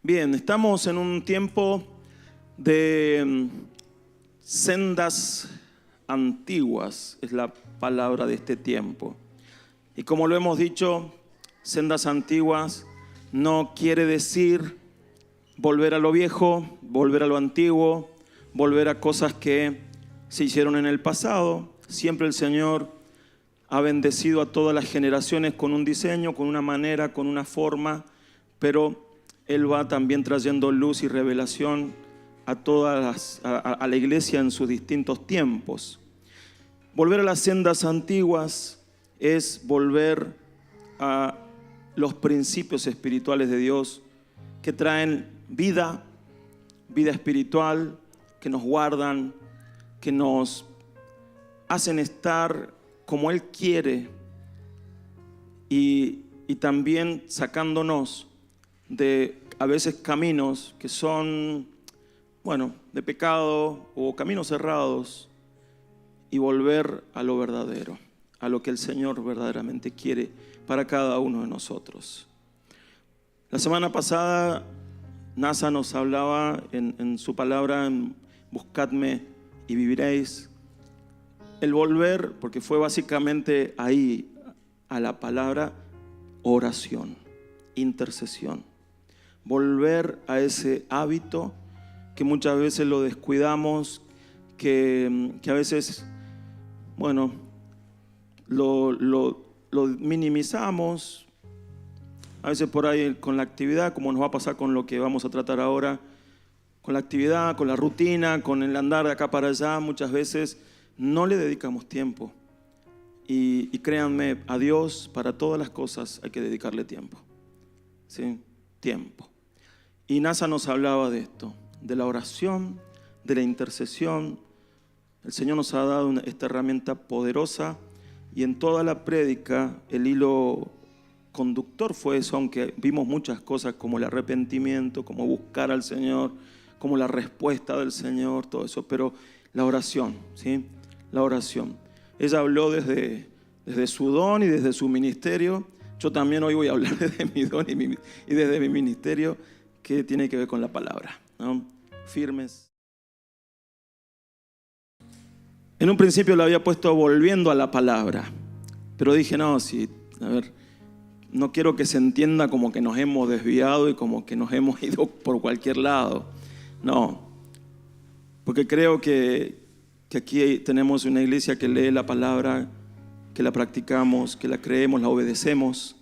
Bien, estamos en un tiempo de sendas antiguas, es la palabra de este tiempo. Y como lo hemos dicho, sendas antiguas no quiere decir volver a lo viejo, volver a lo antiguo, volver a cosas que se hicieron en el pasado. Siempre el Señor ha bendecido a todas las generaciones con un diseño, con una manera, con una forma, pero Él va también trayendo luz y revelación a a la iglesia en sus distintos tiempos. Volver a las sendas antiguas es volver a los principios espirituales de Dios que traen vida espiritual, que nos guardan, que nos hacen estar como Él quiere y también sacándonos de a veces caminos que son, de pecado o caminos cerrados y volver a lo verdadero, a lo que el Señor verdaderamente quiere para cada uno de nosotros. La semana pasada Nasa nos hablaba en su palabra, en Buscadme y viviréis, el volver, porque fue básicamente ahí a la palabra oración, intercesión. Volver a ese hábito que muchas veces lo descuidamos, que a veces, lo minimizamos. A veces por ahí con la actividad, como nos va a pasar con lo que vamos a tratar ahora, con la actividad, con la rutina, con el andar de acá para allá, muchas veces no le dedicamos tiempo. Y créanme, a Dios para todas las cosas hay que dedicarle tiempo. ¿Sí? Tiempo. Y Nasa nos hablaba de esto, de la oración, de la intercesión. El Señor nos ha dado esta herramienta poderosa y en toda la prédica el hilo conductor fue eso, aunque vimos muchas cosas como el arrepentimiento, como buscar al Señor, como la respuesta del Señor, todo eso, pero la oración, ¿sí? La oración. Ella habló desde su don y desde su ministerio. Yo también hoy voy a hablar desde mi don y desde mi ministerio, que tiene que ver con la palabra, ¿no? Firmes. En un principio lo había puesto volviendo a la palabra, pero dije, no quiero que se entienda como que nos hemos desviado y como que nos hemos ido por cualquier lado. No, porque creo que aquí tenemos una iglesia que lee la palabra, que la practicamos, que la creemos, la obedecemos.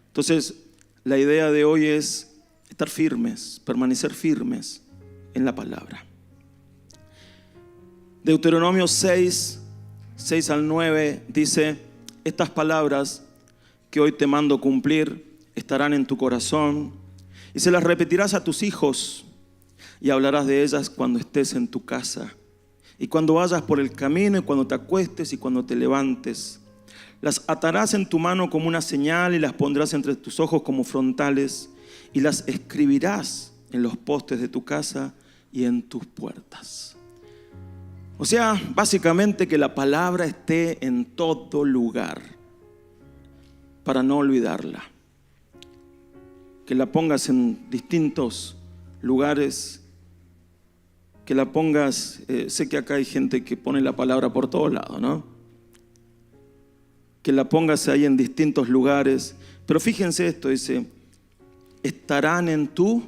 Entonces, la idea de hoy es estar firmes, permanecer firmes en la palabra. Deuteronomio 6 al 9 dice: estas palabras que hoy te mando cumplir estarán en tu corazón y se las repetirás a tus hijos y hablarás de ellas cuando estés en tu casa y cuando vayas por el camino y cuando te acuestes y cuando te levantes. Las atarás en tu mano como una señal y las pondrás entre tus ojos como frontales y las escribirás en los postes de tu casa y en tus puertas. O sea, básicamente que la palabra esté en todo lugar para no olvidarla. Que la pongas en distintos lugares, que la pongas, sé que acá hay gente que pone la palabra por todos lados, ¿no? Que la pongas ahí en distintos lugares. Pero fíjense esto, dice, estarán en tu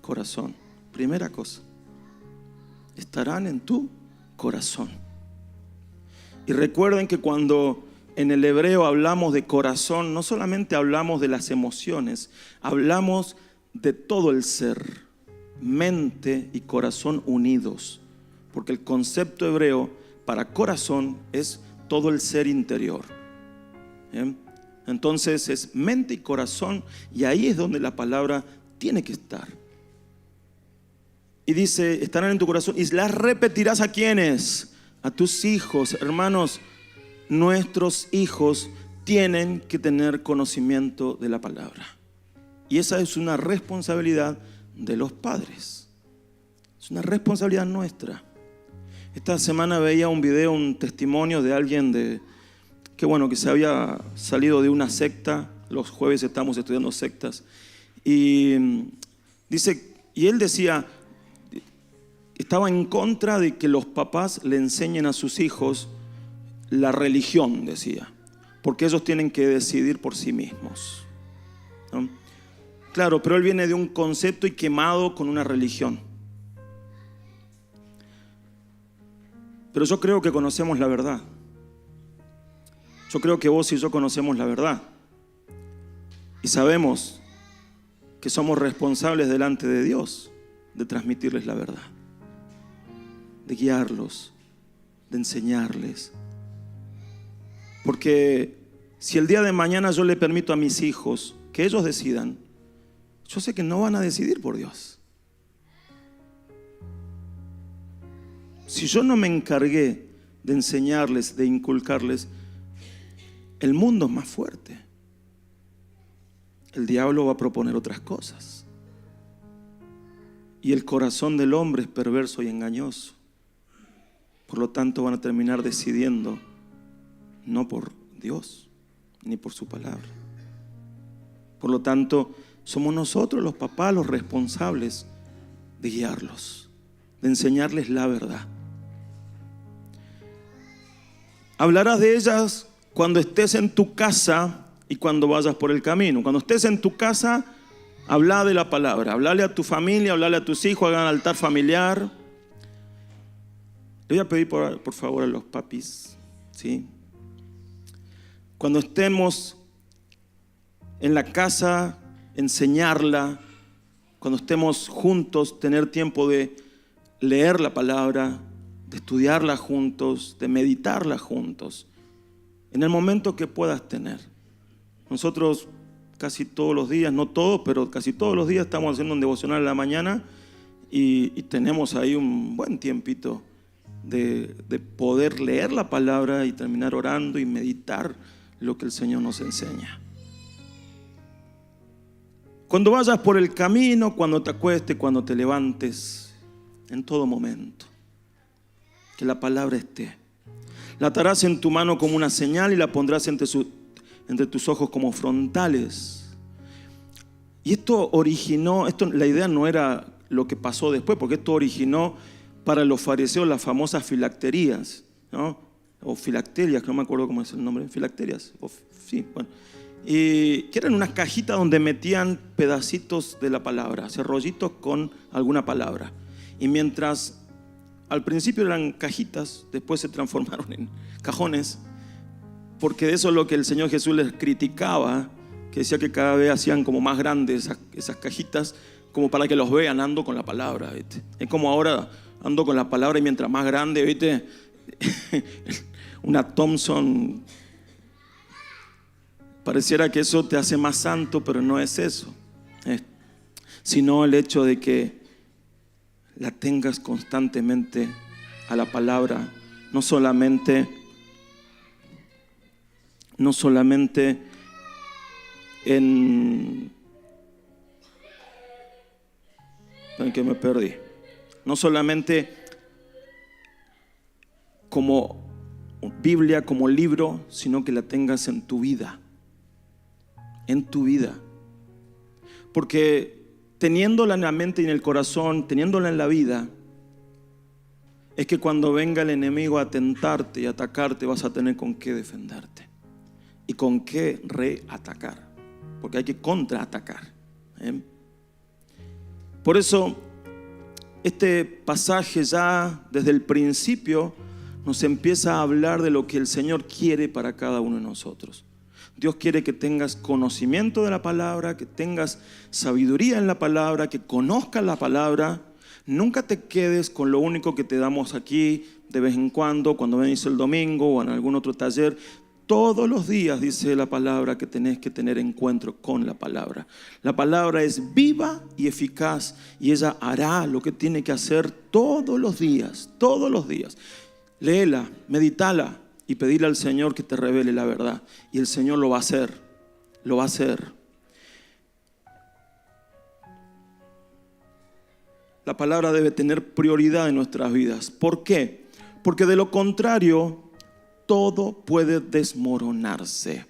corazón. Primera cosa, estarán en tu corazón. Y recuerden que cuando en el hebreo hablamos de corazón, no solamente hablamos de las emociones, hablamos de todo el ser, mente y corazón unidos, porque el concepto hebreo para corazón es todo el ser interior. ¿Bien? Entonces es mente y corazón, y ahí es donde la palabra tiene que estar. Y dice, estarán en tu corazón y las repetirás ¿a quiénes? A tus hijos. Hermanos, nuestros hijos tienen que tener conocimiento de la palabra. Y esa es una responsabilidad de los padres. Es una responsabilidad nuestra. Esta semana veía un video, un testimonio de alguien que se había salido de una secta. Los jueves estamos estudiando sectas. Y dice, y él decía, estaba en contra de que los papás le enseñen a sus hijos la religión, decía, porque ellos tienen que decidir por sí mismos, ¿no? Claro, pero él viene de un concepto y quemado con una religión. Pero yo creo que conocemos la verdad. Yo creo que vos y yo conocemos la verdad. Y sabemos que somos responsables delante de Dios de transmitirles la verdad, de guiarlos, de enseñarles. Porque si el día de mañana yo le permito a mis hijos que ellos decidan, yo sé que no van a decidir por Dios. Si yo no me encargué de enseñarles, de inculcarles, el mundo es más fuerte. El diablo va a proponer otras cosas. Y el corazón del hombre es perverso y engañoso. Por lo tanto, van a terminar decidiendo no por Dios, ni por su palabra. Por lo tanto, somos nosotros los papás los responsables de guiarlos, de enseñarles la verdad. Hablarás de ellas cuando estés en tu casa y cuando vayas por el camino. Cuando estés en tu casa, habla de la palabra. Hablale a tu familia, hablale a tus hijos, hagan altar familiar. Le voy a pedir por favor a los papis, ¿sí? Cuando estemos en la casa, enseñarla. Cuando estemos juntos, tener tiempo de leer la palabra, de estudiarla juntos, de meditarla juntos, en el momento que puedas tener. Nosotros casi todos los días, no todos, pero casi todos los días estamos haciendo un devocional en la mañana y tenemos ahí un buen tiempito de poder leer la palabra y terminar orando y meditar lo que el Señor nos enseña. Cuando vayas por el camino, cuando te acuestes, cuando te levantes, en todo momento, que la palabra esté. La atarás en tu mano como una señal y la pondrás entre tus ojos como frontales. Y esto originó, la idea no era lo que pasó después, porque esto originó para los fariseos las famosas filacterías, ¿no? O filacterias, que no me acuerdo cómo es el nombre, filacterias, sí, bueno. Y que eran unas cajitas donde metían pedacitos de la palabra, o sea, rollitos con alguna palabra. Y mientras al principio eran cajitas, después se transformaron en cajones, porque de eso es lo que el Señor Jesús les criticaba, que decía que cada vez hacían como más grandes esas cajitas, como para que los vean, ando con la palabra, ¿viste? Es como ahora ando con la palabra y mientras más grande, ¿viste? Una Thompson, pareciera que eso te hace más santo, pero no es eso, sino el hecho de que la tengas constantemente a la palabra, no solamente en que me perdí, no solamente como Biblia, como libro, sino que la tengas en tu vida, porque teniéndola en la mente y en el corazón, teniéndola en la vida, es que cuando venga el enemigo a tentarte y atacarte, vas a tener con qué defenderte y con qué reatacar, porque hay que contraatacar, ¿eh? Por eso este pasaje ya desde el principio nos empieza a hablar de lo que el Señor quiere para cada uno de nosotros. Dios quiere que tengas conocimiento de la palabra, que tengas sabiduría en la palabra, que conozcas la palabra. Nunca te quedes con lo único que te damos aquí de vez en cuando venís el domingo o en algún otro taller. Todos los días dice la palabra que tenés que tener encuentro con la palabra. La palabra es viva y eficaz y ella hará lo que tiene que hacer todos los días, todos los días. Léela, meditala y pedirle al Señor que te revele la verdad. Y el Señor lo va a hacer, lo va a hacer. La palabra debe tener prioridad en nuestras vidas. ¿Por qué? Porque de lo contrario, todo puede desmoronarse.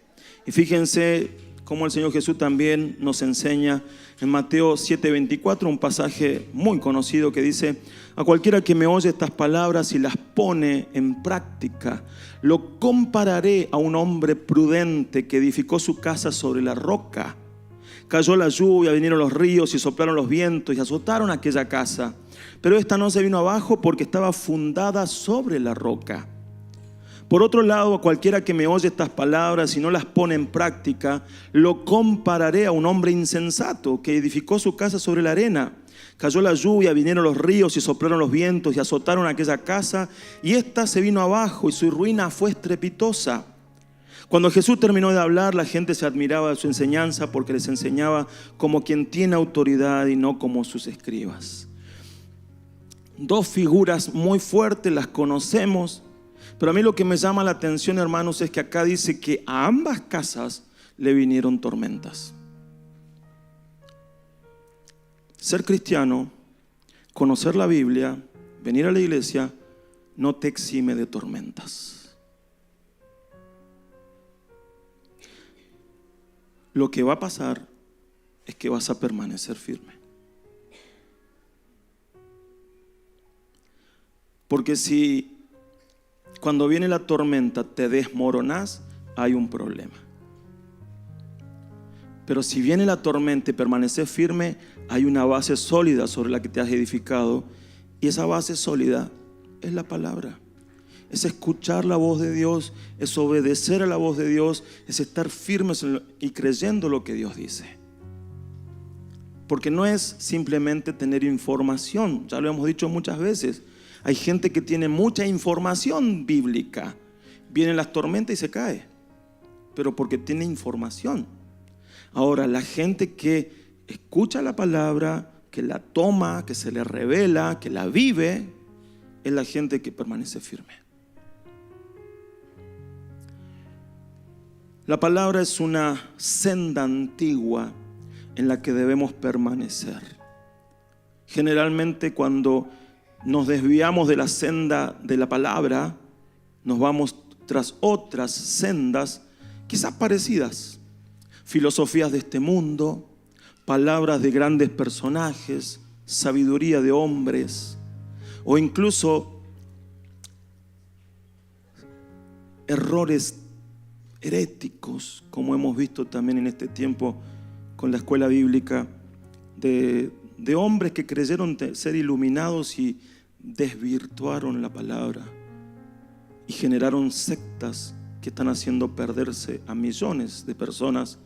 Y fíjense como el Señor Jesús también nos enseña en Mateo 7:24, un pasaje muy conocido que dice: a cualquiera que me oye estas palabras y las pone en práctica, lo compararé a un hombre prudente que edificó su casa sobre la roca. Cayó la lluvia, vinieron los ríos y soplaron los vientos y azotaron aquella casa. Pero esta no se vino abajo porque estaba fundada sobre la roca. Por otro lado, a cualquiera que me oye estas palabras y no las pone en práctica, lo compararé a un hombre insensato que edificó su casa sobre la arena. Cayó la lluvia, vinieron los ríos y soplaron los vientos y azotaron aquella casa, y ésta se vino abajo y su ruina fue estrepitosa. Cuando Jesús terminó de hablar, la gente se admiraba de su enseñanza porque les enseñaba como quien tiene autoridad y no como sus escribas. Dos figuras muy fuertes, las conocemos. Pero a mí lo que me llama la atención, hermanos, es que acá dice que a ambas casas le vinieron tormentas. Ser cristiano, conocer la Biblia, venir a la iglesia, no te exime de tormentas. Lo que va a pasar es que vas a permanecer firme. Porque si cuando viene la tormenta te desmoronás, hay un problema. Pero si viene la tormenta y permaneces firme, hay una base sólida sobre la que te has edificado. Y esa base sólida es la palabra. Es escuchar la voz de Dios, es obedecer a la voz de Dios, es estar firmes y creyendo lo que Dios dice. Porque no es simplemente tener información, ya lo hemos dicho muchas veces. Hay gente que tiene mucha información bíblica. Vienen las tormentas y se cae, pero porque tiene información. Ahora, la gente que escucha la palabra, que la toma, que se le revela, que la vive, es la gente que permanece firme. La palabra es una senda antigua en la que debemos permanecer. Generalmente cuando nos desviamos de la senda de la palabra, nos vamos tras otras sendas, quizás parecidas, filosofías de este mundo, palabras de grandes personajes, sabiduría de hombres, o incluso errores heréticos, como hemos visto también en este tiempo con la escuela bíblica, de hombres que creyeron ser iluminados y desvirtuaron la palabra y generaron sectas que están haciendo perderse a millones de personas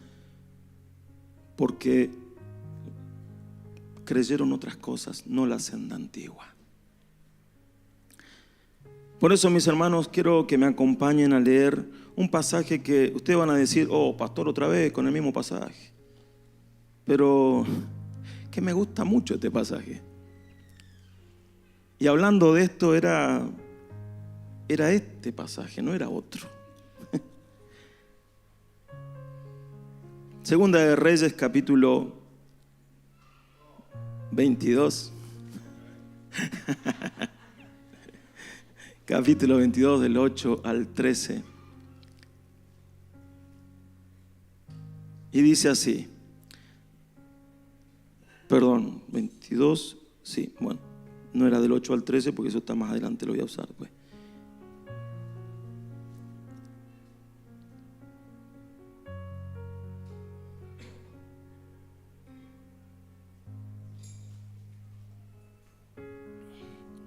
porque creyeron otras cosas, no la senda antigua. Por eso, mis hermanos, quiero que me acompañen a leer un pasaje que ustedes van a decir: oh, pastor, otra vez con el mismo pasaje. Pero que me gusta mucho este pasaje. Y hablando de esto, era este pasaje, no era otro. Segunda de Reyes, capítulo 22. Capítulo 22, del 8 al 13. Y dice así. Perdón, 22, sí, bueno, no era del 8 al 13 porque eso está más adelante, lo voy a usar pues.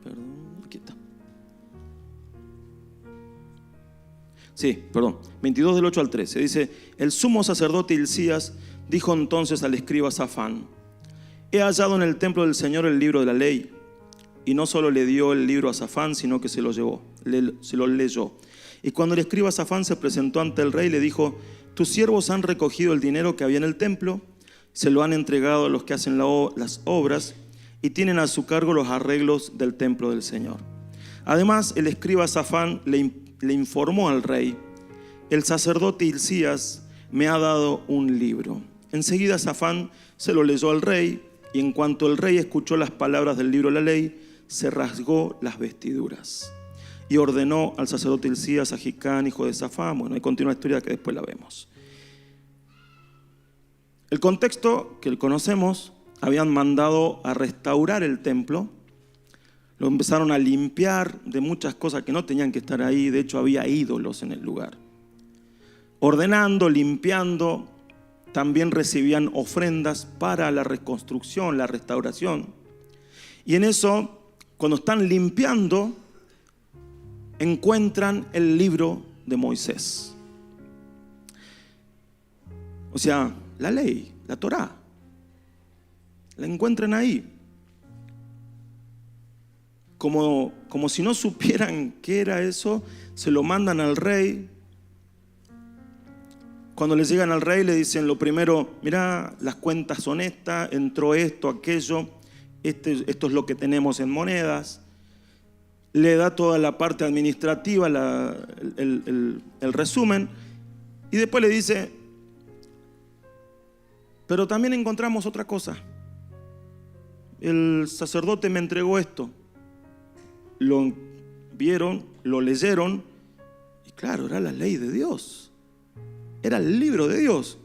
Perdón, aquí está. Sí, perdón, 22 del 8 al 13, dice: el sumo sacerdote Hilcías dijo entonces al escriba Safán: he hallado en el templo del Señor el libro de la ley. Y no solo le dio el libro a Safán, sino que se lo leyó. Y cuando el escriba Safán se presentó ante el rey, le dijo: tus siervos han recogido el dinero que había en el templo, se lo han entregado a los que hacen las obras y tienen a su cargo los arreglos del templo del Señor. Además, el escriba Safán le informó al rey: el sacerdote Hilcías me ha dado un libro. Enseguida Safán se lo leyó al rey, y en cuanto el rey escuchó las palabras del libro de la ley, se rasgó las vestiduras y ordenó al sacerdote Hilcías, a Hicán, hijo de Safán. Bueno, ahí continúa la historia que después la vemos. El contexto que conocemos, habían mandado a restaurar el templo, lo empezaron a limpiar de muchas cosas que no tenían que estar ahí, de hecho había ídolos en el lugar. Ordenando, limpiando, también recibían ofrendas para la reconstrucción, la restauración. Y en eso, cuando están limpiando, encuentran el libro de Moisés. O sea, la ley, la Torá. La encuentran ahí. Como si no supieran qué era eso, se lo mandan al rey. Cuando les llegan al rey le dicen lo primero: mira, las cuentas son estas, entró esto, aquello, esto es lo que tenemos en monedas. Le da toda la parte administrativa, el resumen, y después le dice: pero también encontramos otra cosa. El sacerdote me entregó esto. Lo vieron, lo leyeron, y claro, era la ley de Dios. Era el libro de Dios.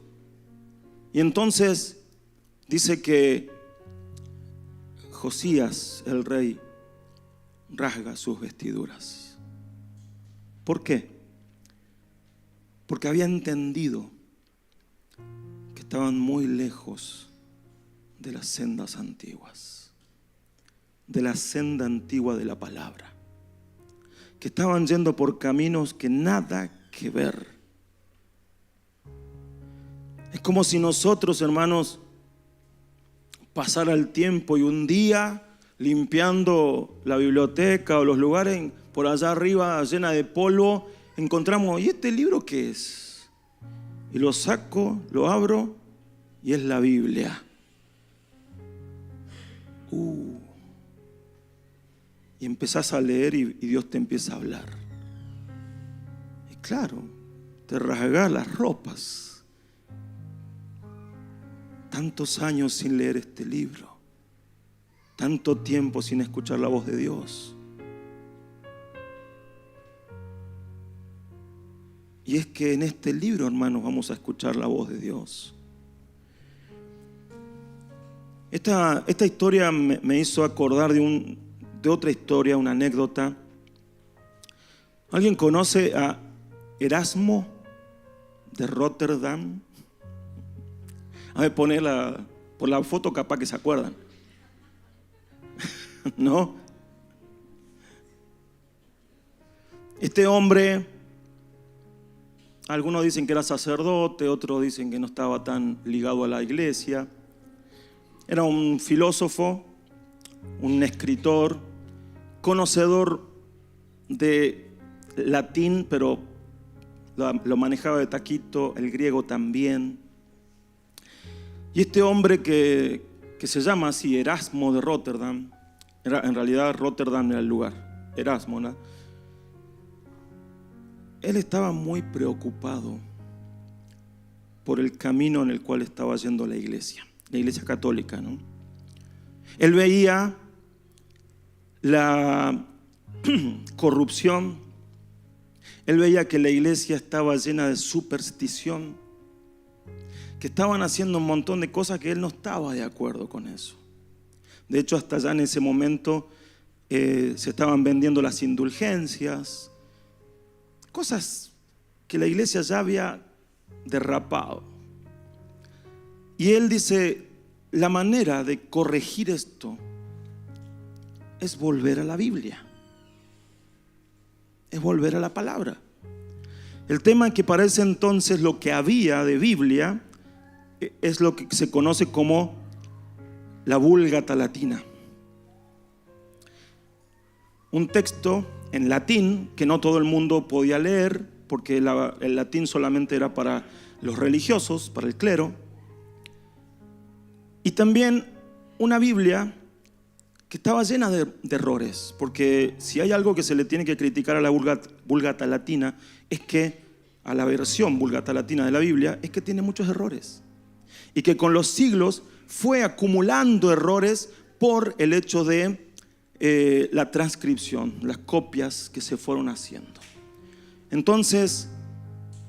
Y entonces dice que Josías, el rey, rasga sus vestiduras. ¿Por qué? Porque había entendido que estaban muy lejos de las sendas antiguas, de la senda antigua de la palabra, que estaban yendo por caminos que nada que ver. Es como si nosotros, hermanos, pasara el tiempo y un día, limpiando la biblioteca o los lugares por allá arriba llena de polvo, encontramos: ¿y este libro qué es? Y lo saco, lo abro y es la Biblia. Y empezás a leer y Dios te empieza a hablar. Y claro, te rasgás las ropas. Tantos años sin leer este libro, tanto tiempo sin escuchar la voz de Dios. Y es que en este libro, hermanos, vamos a escuchar la voz de Dios. Esta historia me hizo acordar de otra historia, una anécdota. ¿Alguien conoce a Erasmo de Rotterdam? A ver, ponerla por la foto, capaz que se acuerdan. ¿No? Este hombre, algunos dicen que era sacerdote, otros dicen que no estaba tan ligado a la iglesia. Era un filósofo, un escritor, conocedor de latín, pero lo manejaba de taquito, el griego también. Y este hombre que se llama así, Erasmo de Rotterdam, en realidad Rotterdam era el lugar, Erasmo, ¿no? Él estaba muy preocupado por el camino en el cual estaba yendo la iglesia católica, ¿no? Él veía la corrupción, él veía que la iglesia estaba llena de superstición, que estaban haciendo un montón de cosas que él no estaba de acuerdo con eso. De hecho, hasta ya en ese momento se estaban vendiendo las indulgencias, cosas que la iglesia ya había derrapado. Y él dice: la manera de corregir esto es volver a la Biblia, es volver a la palabra. El tema es que para ese entonces lo que había de Biblia es lo que se conoce como la Vulgata Latina. Un texto en latín que no todo el mundo podía leer, porque el latín solamente era para los religiosos, para el clero. Y también una Biblia que estaba llena de errores, porque si hay algo que se le tiene que criticar a la Vulgata Latina, es que a la versión Vulgata Latina de la Biblia, es que tiene muchos errores. Y que con los siglos fue acumulando errores por el hecho de la transcripción, las copias que se fueron haciendo. Entonces,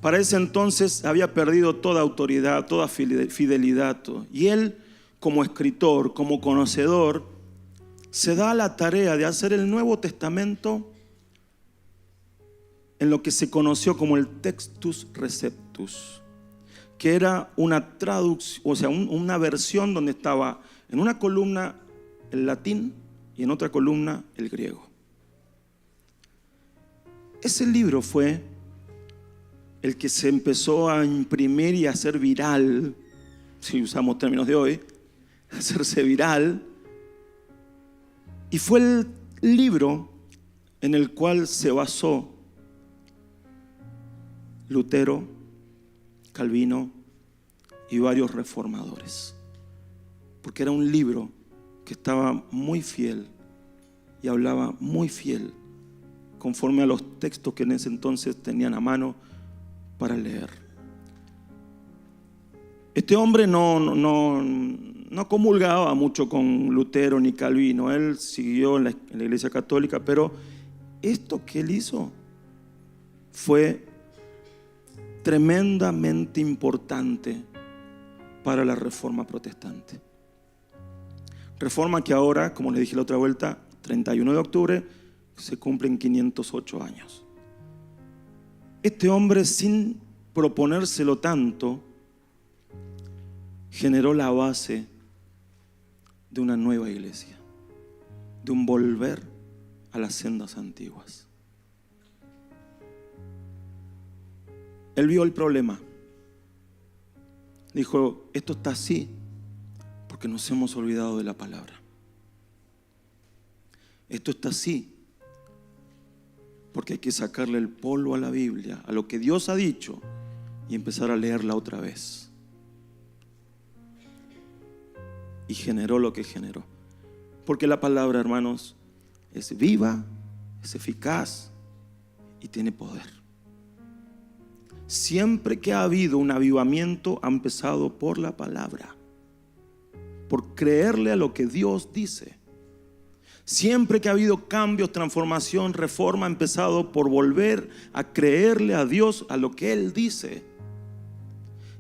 Para ese entonces había perdido toda autoridad, toda fidelidad. Y él, como escritor, como conocedor, se da la tarea de hacer el Nuevo Testamento en lo que se conoció como el Textus Receptus, que era una traducción, o sea, una versión donde estaba en una columna el latín y en otra columna el griego. Ese libro fue el que se empezó a imprimir y a hacer viral, si usamos términos de hoy, hacerse viral, y fue el libro en el cual se basó Lutero, Calvino y varios reformadores, porque era un libro que estaba muy fiel y hablaba muy fiel conforme a los textos que en ese entonces tenían a mano para leer. Este hombre no comulgaba mucho con Lutero ni Calvino. Él siguió en la Iglesia Católica, pero esto que él hizo fue tremendamente importante para la Reforma Protestante. Reforma que ahora, como les dije la otra vuelta, 31 de octubre, se cumplen 508 años. Este hombre, sin proponérselo tanto, generó la base de una nueva iglesia, de un volver a las sendas antiguas. Él vio el problema. Dijo, esto está así porque nos hemos olvidado de la palabra. Esto está así porque hay que sacarle el polvo a la Biblia, a lo que Dios ha dicho, y empezar a leerla otra vez. Y generó lo que generó. Porque la palabra, hermanos, es viva, es eficaz y tiene poder. Siempre que ha habido un avivamiento, ha empezado por la palabra, por creerle a lo que Dios dice. Siempre que ha habido cambios, transformación, reforma, ha empezado por volver a creerle a Dios a lo que Él dice.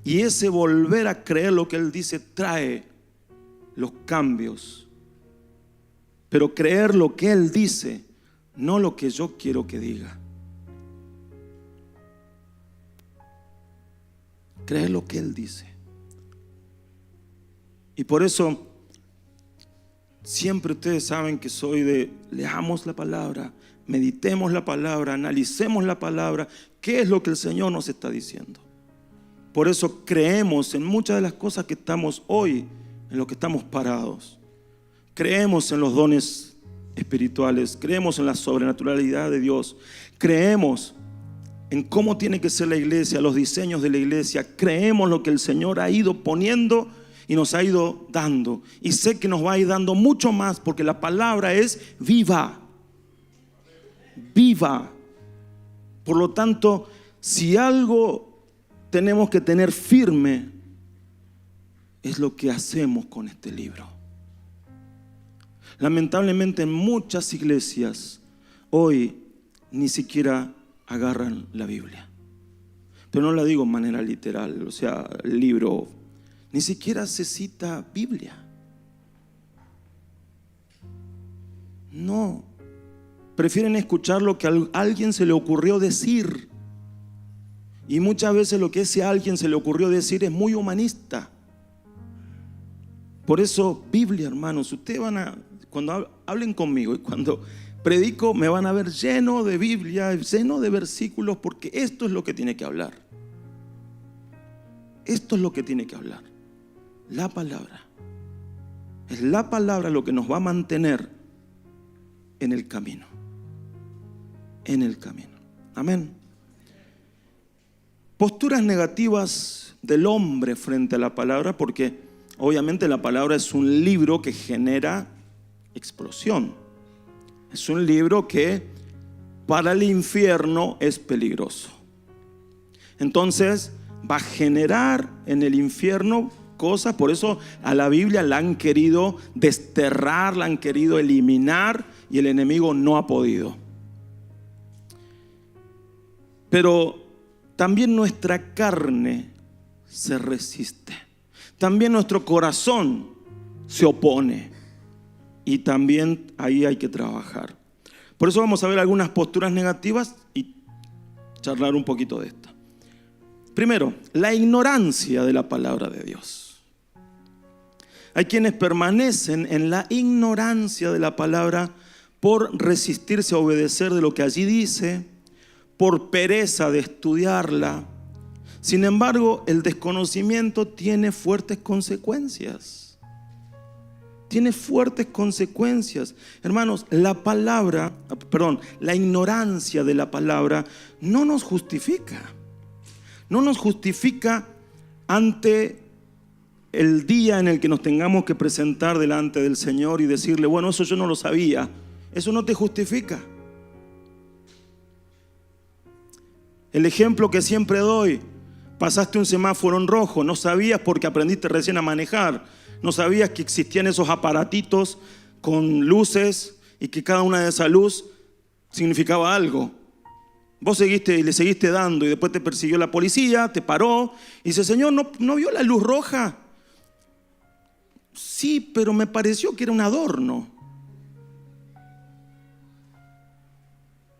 Y ese volver a creer lo que Él dice trae los cambios. Pero creer lo que Él dice, no lo que yo quiero que diga. Creer lo que Él dice. Y por eso siempre ustedes saben que soy de leamos la palabra, meditemos la palabra, analicemos la palabra, qué es lo que el Señor nos está diciendo. Por eso creemos en muchas de las cosas que estamos hoy, en lo que estamos parados. Creemos en los dones espirituales, creemos en la sobrenaturalidad de Dios, creemos en cómo tiene que ser la iglesia, los diseños de la iglesia, creemos lo que el Señor ha ido poniendo y nos ha ido dando. Y sé que nos va a ir dando mucho más porque la palabra es viva. Viva. Por lo tanto, si algo tenemos que tener firme, es lo que hacemos con este libro. Lamentablemente en muchas iglesias hoy ni siquiera agarran la Biblia. Pero no la digo de manera literal, o sea, el libro. Ni siquiera se cita Biblia. No. Prefieren escuchar lo que a alguien se le ocurrió decir. Y muchas veces lo que ese alguien se le ocurrió decir es muy humanista. Por eso, Biblia, hermanos, ustedes cuando hablen conmigo y cuando predico, me van a ver lleno de Biblia, lleno de versículos, porque esto es lo que tiene que hablar. Esto es lo que tiene que hablar. La palabra. Es la palabra lo que nos va a mantener en el camino. En el camino. Amén. Posturas negativas del hombre frente a la palabra, porque obviamente la palabra es un libro que genera explosión. Es un libro que para el infierno es peligroso. Entonces va a generar en el infierno cosas. Por eso a la Biblia la han querido desterrar, la han querido eliminar y el enemigo no ha podido. Pero también nuestra carne se resiste. También nuestro corazón se opone. Y también ahí hay que trabajar. Por eso vamos a ver algunas posturas negativas y charlar un poquito de esto. Primero, la ignorancia de la palabra de Dios. Hay quienes permanecen en la ignorancia de la palabra por resistirse a obedecer de lo que allí dice, por pereza de estudiarla. Sin embargo, el desconocimiento tiene fuertes consecuencias. Tiene fuertes consecuencias. Hermanos, la ignorancia de la palabra no nos justifica. No nos justifica ante el día en el que nos tengamos que presentar delante del Señor y decirle, bueno, eso yo no lo sabía. Eso no te justifica. El ejemplo que siempre doy, pasaste un semáforo en rojo, no sabías porque aprendiste recién a manejar, no sabías que existían esos aparatitos con luces y que cada una de esas luces significaba algo. Vos seguiste y le seguiste dando y después te persiguió la policía, te paró y dice, Señor, ¿no vio la luz roja? Sí, pero me pareció que era un adorno.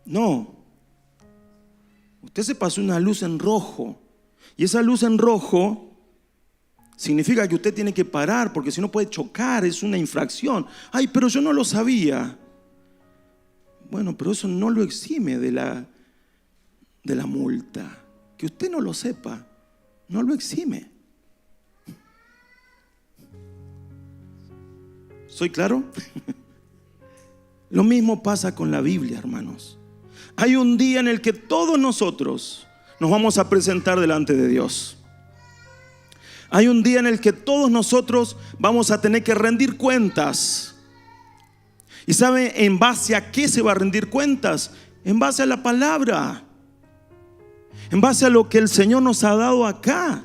No. Usted se pasó una luz en rojo y esa luz en rojo significa que usted tiene que parar porque si no puede chocar, es una infracción. Ay, pero yo no lo sabía. Bueno, pero eso no lo exime de la multa. Que usted no lo sepa, no lo exime. ¿Soy claro? Lo mismo pasa con la Biblia, hermanos. Hay un día en el que todos nosotros nos vamos a presentar delante de Dios. Hay un día en el que todos nosotros vamos a tener que rendir cuentas. ¿Y sabe en base a qué se va a rendir cuentas? En base a la palabra. En base a lo que el Señor nos ha dado acá.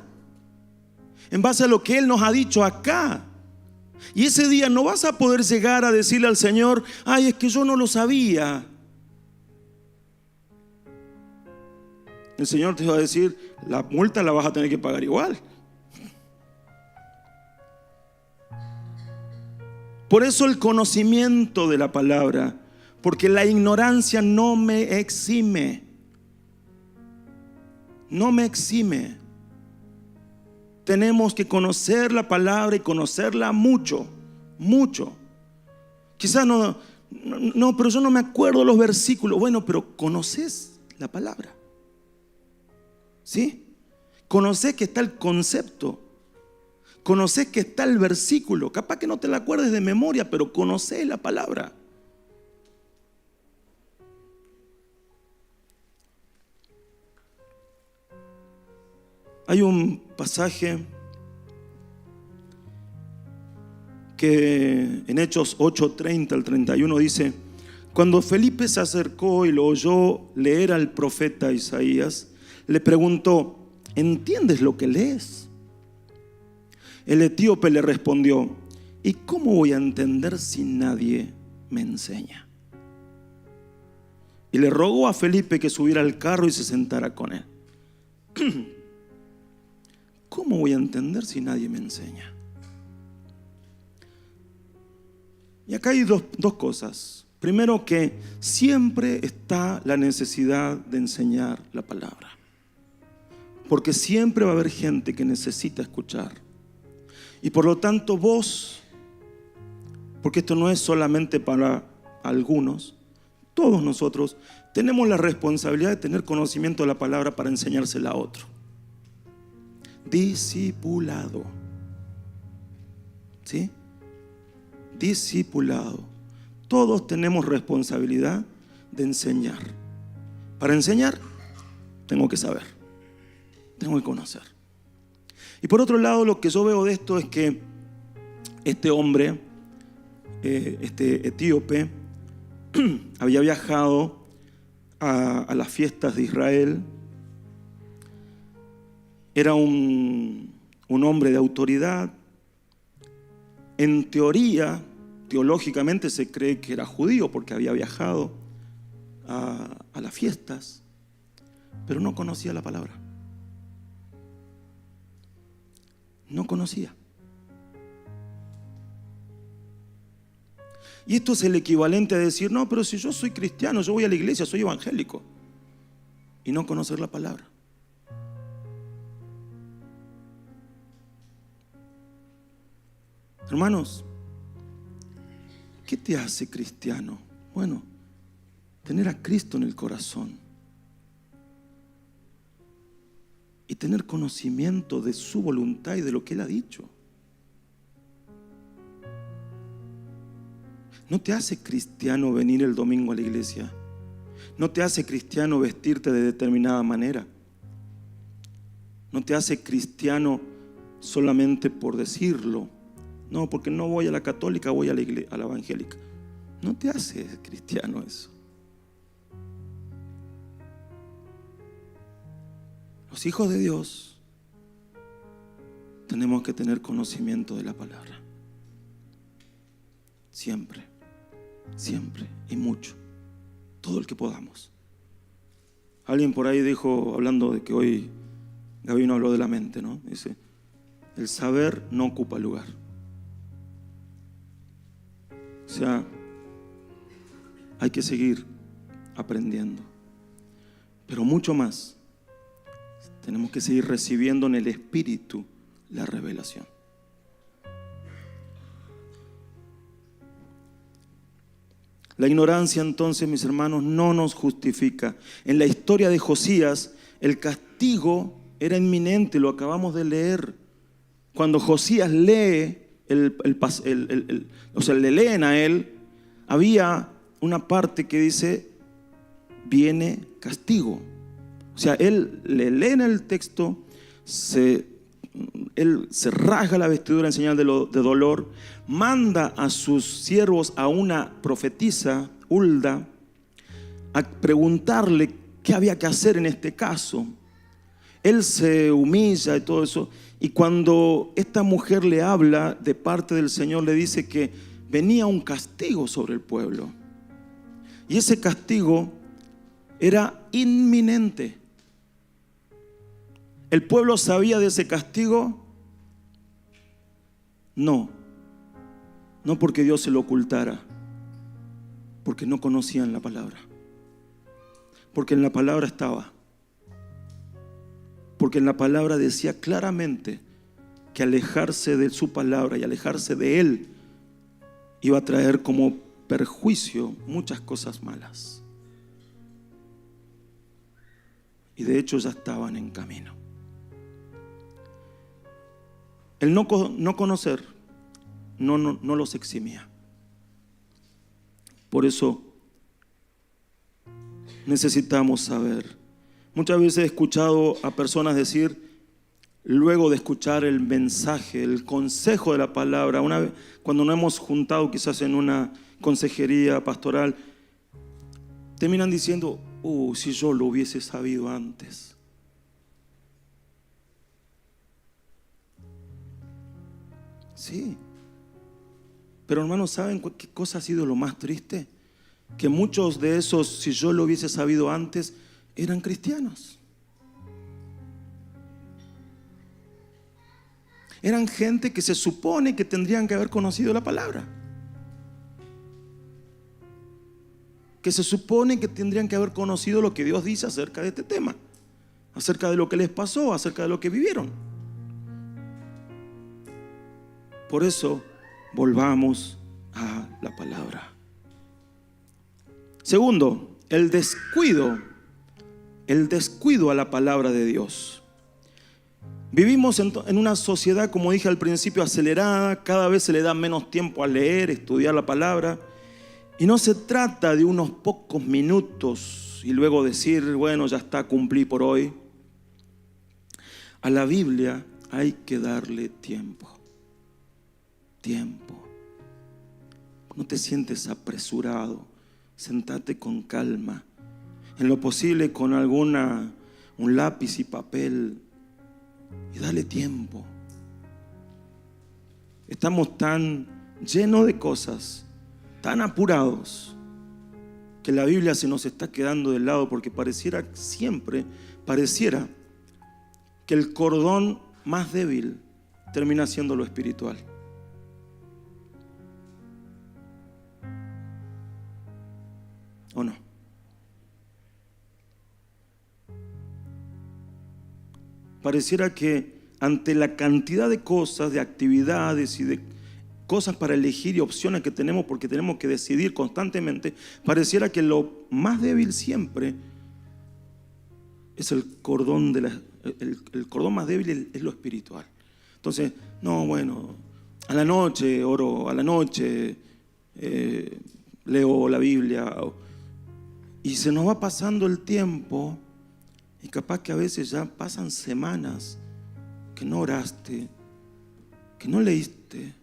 En base a lo que Él nos ha dicho acá. Y ese día no vas a poder llegar a decirle al Señor, ay, es que yo no lo sabía. El Señor te va a decir, la multa la vas a tener que pagar igual. Por eso el conocimiento de la palabra, porque la ignorancia no me exime. No me exime. Tenemos que conocer la palabra y conocerla mucho, mucho. Quizás no, pero yo no me acuerdo los versículos. Bueno, pero conoces la palabra. ¿Sí? Conoces que está el concepto. Conoces que está el versículo. Capaz que no te la acuerdes de memoria, pero conoces la palabra. Hay un pasaje que en Hechos 8:30 al 31 dice: cuando Felipe se acercó y lo oyó leer al profeta Isaías, le preguntó: ¿entiendes lo que lees? El etíope le respondió: ¿y cómo voy a entender si nadie me enseña? Y le rogó a Felipe que subiera al carro y se sentara con él. ¿Cómo voy a entender si nadie me enseña? Y acá hay dos cosas. Primero, que siempre está la necesidad de enseñar la palabra. Porque siempre va a haber gente que necesita escuchar. Y por lo tanto vos, porque esto no es solamente para algunos, todos nosotros tenemos la responsabilidad de tener conocimiento de la palabra para enseñársela a otro. Discipulado. ¿Sí? Discipulado. Todos tenemos responsabilidad de enseñar. Para enseñar, tengo que saber, tengo que conocer. Y por otro lado, lo que yo veo de esto es que este hombre, este etíope, había viajado a las fiestas de Israel. Era un hombre de autoridad. En teoría, teológicamente se cree que era judío porque había viajado a las fiestas. pero no conocía la palabra. No conocía. Y esto es el equivalente a decir, no, pero si yo soy cristiano, yo voy a la iglesia, soy evangélico, y no conocer la palabra. Hermanos, ¿qué te hace cristiano? Bueno, tener a Cristo en el corazón y tener conocimiento de su voluntad y de lo que Él ha dicho. No te hace cristiano venir el domingo a la iglesia. No te hace cristiano vestirte de determinada manera. No te hace cristiano solamente por decirlo. No, porque no voy a la católica, voy a la iglesia, a la evangélica. No te hace cristiano eso. Los hijos de Dios tenemos que tener conocimiento de la palabra. Siempre, siempre y mucho. Todo el que podamos. Alguien por ahí dijo, hablando de que hoy Gabino habló de la mente, ¿no? Dice, el saber no ocupa lugar. O sea, hay que seguir aprendiendo. Pero mucho más, tenemos que seguir recibiendo en el Espíritu la revelación. La ignorancia, entonces, mis hermanos, no nos justifica. En la historia de Josías, el castigo era inminente, lo acabamos de leer. Cuando Josías lee, o sea, le leen a él, había una parte que dice, viene castigo. O sea, él le lee en el texto, él se rasga la vestidura en señal de dolor, manda a sus siervos, a una profetisa, Hulda, a preguntarle qué había que hacer en este caso. Él se humilla y todo eso. Y cuando esta mujer le habla de parte del Señor, le dice que venía un castigo sobre el pueblo. Y ese castigo era inminente. ¿El pueblo sabía de ese castigo? No. No porque Dios se lo ocultara, porque no conocían la palabra. Porque en la palabra estaba. Porque en la palabra decía claramente que alejarse de su palabra y alejarse de Él iba a traer como perjuicio muchas cosas malas. Y de hecho ya estaban en camino. El no conocer no los eximía. Por eso necesitamos saber. Muchas veces he escuchado a personas decir, luego de escuchar el mensaje, el consejo de la palabra, una vez, cuando nos hemos juntado quizás en una consejería pastoral, terminan diciendo, si yo lo hubiese sabido antes. Sí. Pero hermanos, ¿saben qué cosa ha sido lo más triste? Que muchos de esos, si yo lo hubiese sabido antes, eran cristianos. Eran gente que se supone que tendrían que haber conocido la palabra. Que se supone que tendrían que haber conocido lo que Dios dice acerca de este tema, acerca de lo que les pasó, acerca de lo que vivieron. Por eso, volvamos a la palabra. Segundo, el descuido a la palabra de Dios. Vivimos en una sociedad, como dije al principio, acelerada. Cada vez se le da menos tiempo a leer, estudiar la palabra. Y no se trata de unos pocos minutos y luego decir, bueno, ya está, cumplí por hoy. A la Biblia hay que darle tiempo. Tiempo. No te sientes apresurado. Sentate con calma. En lo posible con un lápiz y papel. Y dale tiempo. Estamos tan llenos de cosas, tan apurados, que la Biblia se nos está quedando de lado porque pareciera que el cordón más débil termina siendo lo espiritual. ¿O no? Pareciera que ante la cantidad de cosas, de actividades y de cosas para elegir y opciones que tenemos, porque tenemos que decidir constantemente, pareciera que lo más débil siempre es el cordón el cordón más débil es lo espiritual. Entonces, no, bueno, a la noche oro, a la noche leo la Biblia, y se nos va pasando el tiempo, y capaz que a veces ya pasan semanas que no oraste, que no leíste,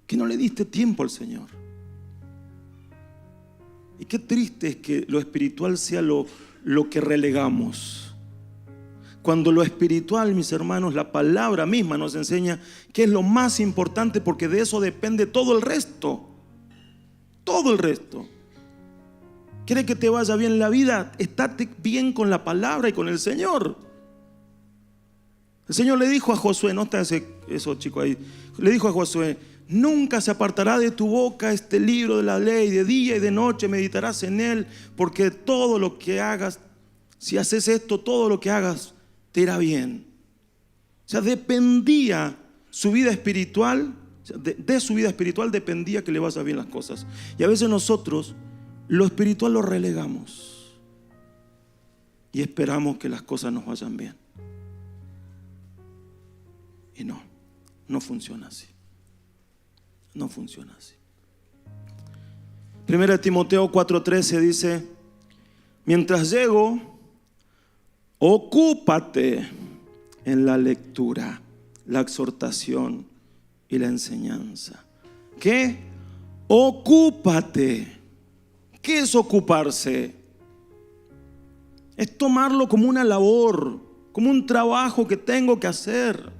que no le diste tiempo al Señor. Y qué triste es que lo espiritual sea lo que relegamos. Cuando lo espiritual, mis hermanos, la palabra misma nos enseña que es lo más importante, porque de eso depende todo el resto. Todo el resto. ¿Quieres que te vaya bien en la vida? Estate bien con la palabra y con el Señor. El Señor le dijo a Josué, no está esos chicos ahí, le dijo a Josué: nunca se apartará de tu boca este libro de la ley, de día y de noche meditarás en él, porque todo lo que hagas, si haces esto, todo lo que hagas te irá bien. O sea, dependía su vida espiritual, de su vida espiritual dependía que le vaya bien las cosas. Y a veces nosotros lo espiritual lo relegamos y esperamos que las cosas nos vayan bien. Y no funciona así. No funciona así. 1 Timoteo 4:13 dice: mientras llego, ocúpate en la lectura, la exhortación y la enseñanza. ¿Qué? Ocúpate. ¿Qué es ocuparse? Es tomarlo como una labor, como un trabajo que tengo que hacer.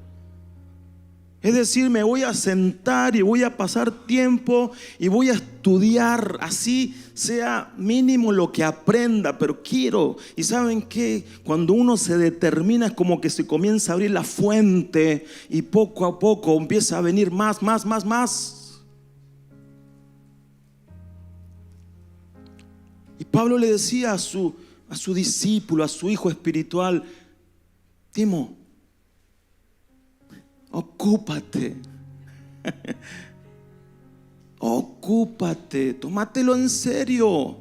Es decir, me voy a sentar y voy a pasar tiempo y voy a estudiar, así sea mínimo lo que aprenda, pero quiero. Y ¿saben qué? Cuando uno se determina, es como que se comienza a abrir la fuente y poco a poco empieza a venir más. Y Pablo le decía a su discípulo, a su hijo espiritual: Timo, ocúpate. Ocúpate, tómatelo en serio.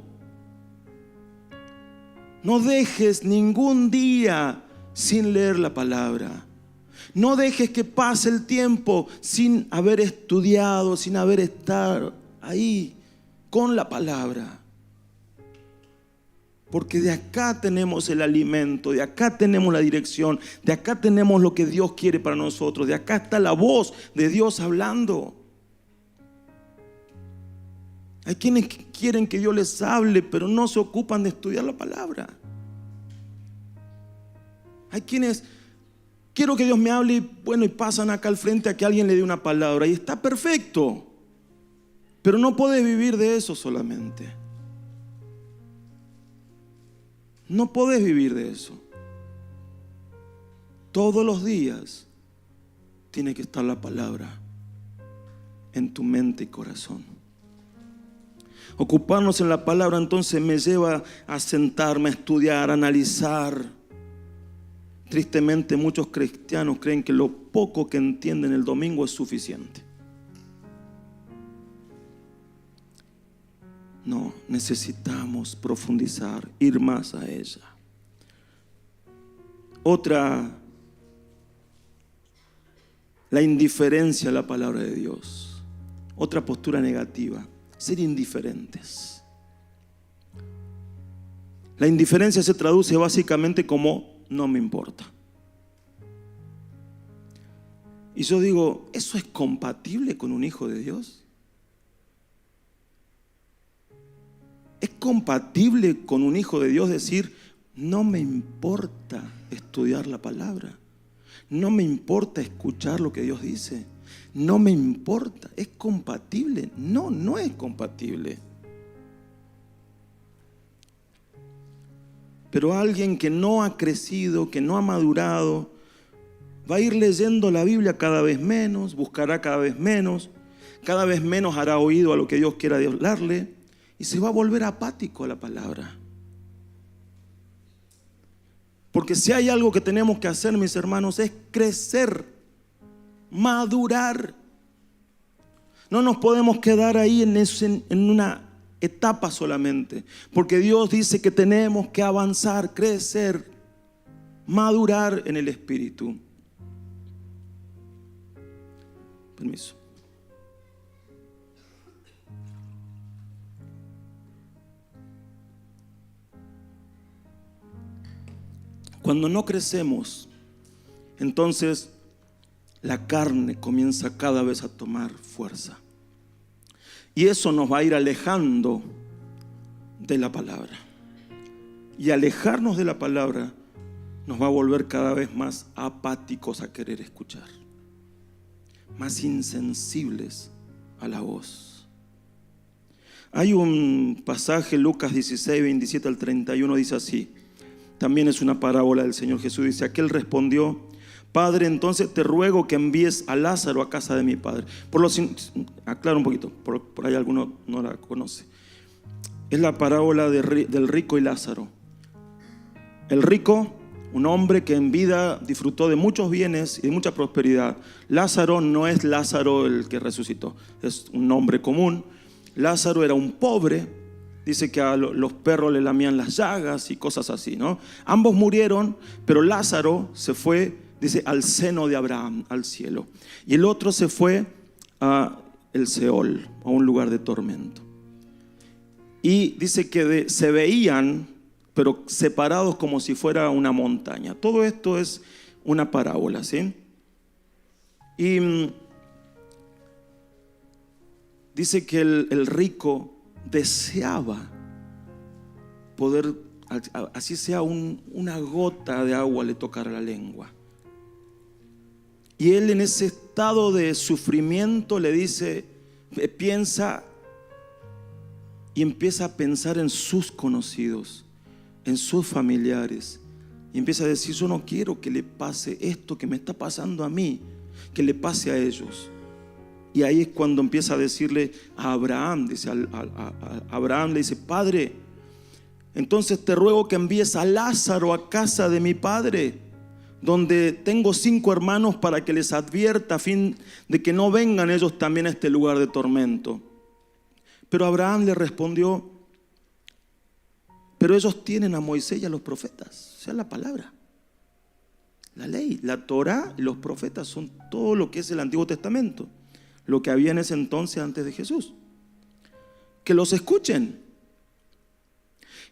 No dejes ningún día sin leer la palabra. No dejes que pase el tiempo sin haber estudiado, sin haber estado ahí con la palabra. Porque de acá tenemos el alimento, de acá tenemos la dirección, de acá tenemos lo que Dios quiere para nosotros, de acá está la voz de Dios hablando. Hay quienes quieren que Dios les hable, pero no se ocupan de estudiar la palabra. Hay quienes, quiero que Dios me hable, y pasan acá al frente a que alguien le dé una palabra, y está perfecto, pero no puedes vivir de eso solamente. No podés vivir de eso. Todos los días tiene que estar la palabra en tu mente y corazón. Ocuparnos en la palabra entonces me lleva a sentarme, a estudiar, a analizar. Tristemente muchos cristianos creen que lo poco que entienden el domingo es suficiente. No, necesitamos profundizar, ir más a ella. Otra, la indiferencia a la palabra de Dios. Otra postura negativa, ser indiferentes. La indiferencia se traduce básicamente como no me importa. Y yo digo, ¿eso es compatible con un hijo de Dios? ¿Es compatible con un hijo de Dios decir, no me importa estudiar la palabra? No me importa escuchar lo que Dios dice. No me importa. ¿Es compatible? No, no es compatible. Pero alguien que no ha crecido, que no ha madurado, va a ir leyendo la Biblia cada vez menos, buscará cada vez menos hará oído a lo que Dios quiera hablarle y se va a volver apático a la palabra. Porque si hay algo que tenemos que hacer, mis hermanos, es crecer, madurar. No nos podemos quedar ahí en una etapa solamente, porque Dios dice que tenemos que avanzar, crecer, madurar en el Espíritu. Permiso. Cuando no crecemos, entonces la carne comienza cada vez a tomar fuerza. Y eso nos va a ir alejando de la palabra. Y alejarnos de la palabra nos va a volver cada vez más apáticos a querer escuchar, más insensibles a la voz. Hay un pasaje, Lucas 16, 27 al 31, dice así. También es una parábola del Señor Jesús. Dice: aquel respondió: Padre, entonces te ruego que envíes a Lázaro a casa de mi padre. Aclaro un poquito, por ahí alguno no la conoce. Es la parábola del rico y Lázaro. El rico, un hombre que en vida disfrutó de muchos bienes y de mucha prosperidad. Lázaro no es Lázaro el que resucitó, es un nombre común. Lázaro era un pobre. Dice que a los perros le lamían las llagas y cosas así, ¿no? Ambos murieron, pero Lázaro se fue, dice, al seno de Abraham, al cielo. Y el otro se fue a el Seol, a un lugar de tormento. Y dice que se veían, pero separados como si fuera una montaña. Todo esto es una parábola, ¿sí? Y dice que el rico deseaba poder, así sea una gota de agua le tocara la lengua. Y él, en ese estado de sufrimiento, le dice, piensa, y empieza a pensar en sus conocidos, en sus familiares, y empieza a decir: yo no quiero que le pase esto que me está pasando a mí, que le pase a ellos. Y ahí es cuando empieza a decirle a Abraham, dice a Abraham le dice: Padre, entonces te ruego que envíes a Lázaro a casa de mi padre, donde tengo 5 hermanos, para que les advierta, a fin de que no vengan ellos también a este lugar de tormento. Pero Abraham le respondió: pero ellos tienen a Moisés y a los profetas, o sea, la palabra, la ley, la Torá y los profetas son todo lo que es el Antiguo Testamento, lo que había en ese entonces antes de Jesús. Que los escuchen.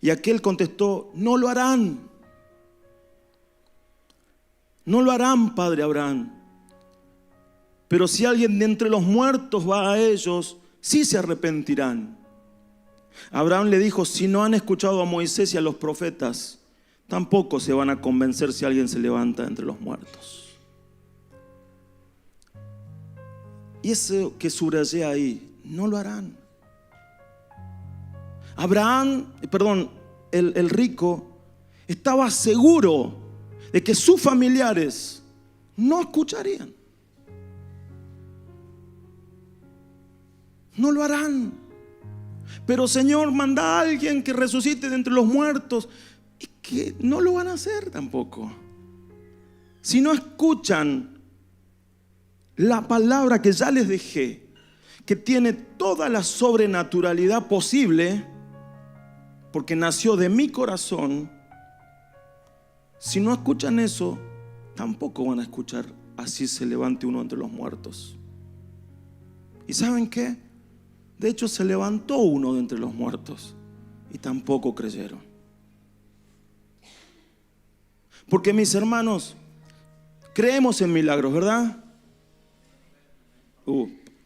Y aquel contestó: no lo harán. No lo harán, padre Abraham. Pero si alguien de entre los muertos va a ellos, sí se arrepentirán. Abraham le dijo: si no han escuchado a Moisés y a los profetas, tampoco se van a convencer si alguien se levanta entre los muertos. Y eso que subrayé ahí, no lo harán. El rico estaba seguro de que sus familiares no escucharían. No lo harán. Pero Señor, manda a alguien que resucite de entre los muertos. Y que no lo van a hacer tampoco. Si no escuchan la palabra que ya les dejé, que tiene toda la sobrenaturalidad posible, porque nació de mi corazón, si no escuchan eso, tampoco van a escuchar así se levante uno entre los muertos. ¿Y saben qué? De hecho, se levantó uno de entre los muertos y tampoco creyeron. Porque, mis hermanos, creemos en milagros, ¿verdad?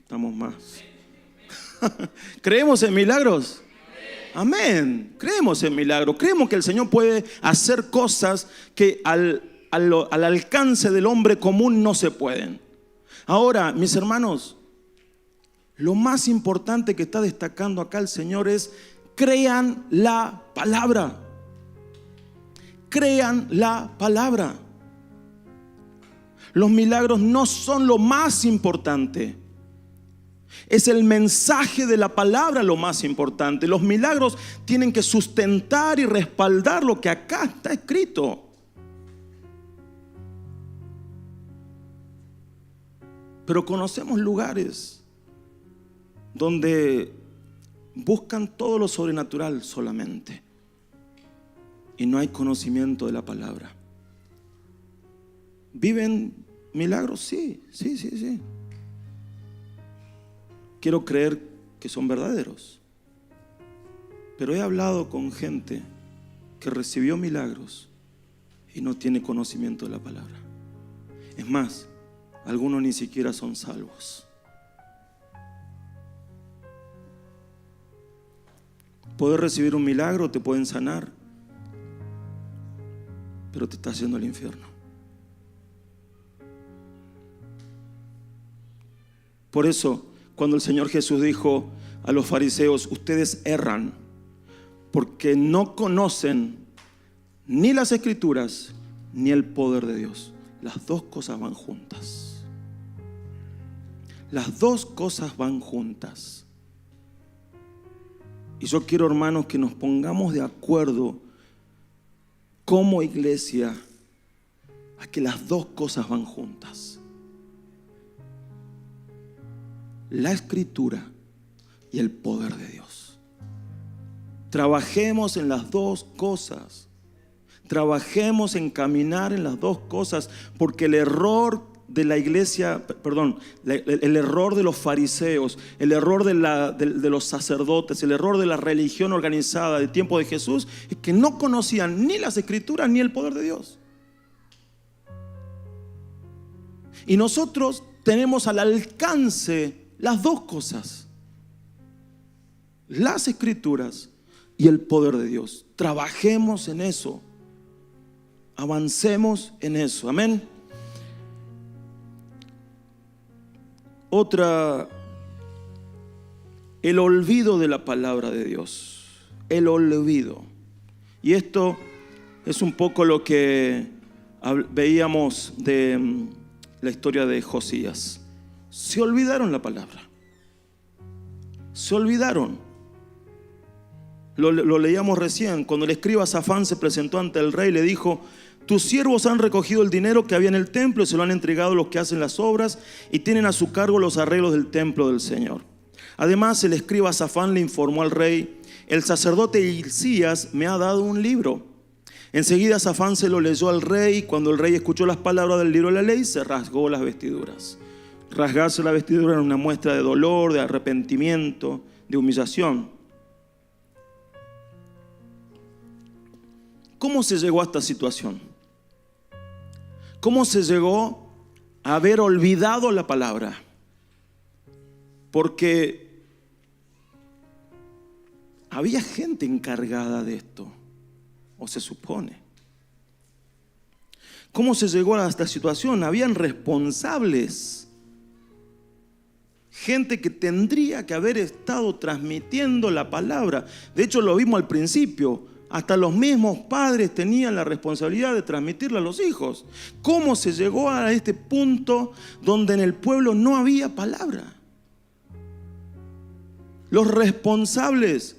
Estamos más. ¿Creemos en milagros? Amén. Creemos en milagros. Creemos que el Señor puede hacer cosas que al alcance del hombre común no se pueden. Ahora, mis hermanos, lo más importante que está destacando acá el Señor es: crean la palabra. crean la palabra. Los milagros no son lo más importante. Es el mensaje de la palabra lo más importante. Los milagros tienen que sustentar y respaldar lo que acá está escrito. Pero conocemos lugares donde buscan todo lo sobrenatural solamente y no hay conocimiento de la palabra. ¿Viven milagros? Sí. Quiero creer que son verdaderos. Pero he hablado con gente que recibió milagros y no tiene conocimiento de la palabra. Es más, algunos ni siquiera son salvos. Poder recibir un milagro, te pueden sanar, pero te está haciendo al infierno. Por eso, cuando el Señor Jesús dijo a los fariseos: ustedes erran porque no conocen ni las Escrituras ni el poder de Dios. Las dos cosas van juntas. Las dos cosas van juntas. Y yo quiero, hermanos, que nos pongamos de acuerdo como iglesia a que las dos cosas van juntas. La Escritura y el poder de Dios. Trabajemos en las dos cosas. Trabajemos en caminar en las dos cosas, porque el error de la iglesia, el error de los fariseos, el error de los sacerdotes, el error de la religión organizada del tiempo de Jesús, es que no conocían ni las Escrituras ni el poder de Dios. Y nosotros tenemos al alcance las dos cosas: las Escrituras y el poder de Dios. Trabajemos en eso. Avancemos en eso. Amén. Otra, el olvido de la palabra de Dios. El olvido. Y esto es un poco lo que veíamos de la historia de Josías. Se olvidaron la palabra. Se olvidaron. Lo leíamos recién. Cuando el escriba Safán se presentó ante el rey, le dijo: tus siervos han recogido el dinero que había en el templo y se lo han entregado a los que hacen las obras y tienen a su cargo los arreglos del templo del Señor. Además, el escriba Safán le informó al rey: el sacerdote Hilcías me ha dado un libro. Enseguida Safán se lo leyó al rey y cuando el rey escuchó las palabras del libro de la ley, se rasgó las vestiduras. Rasgarse la vestidura era una muestra de dolor, de arrepentimiento, de humillación. ¿Cómo se llegó a esta situación? ¿Cómo se llegó a haber olvidado la palabra? Porque había gente encargada de esto, o se supone. ¿Cómo se llegó a esta situación? Habían responsables, gente que tendría que haber estado transmitiendo la palabra. De hecho, lo vimos al principio. Hasta los mismos padres tenían la responsabilidad de transmitirla a los hijos. ¿Cómo se llegó a este punto donde en el pueblo no había palabra? Los responsables,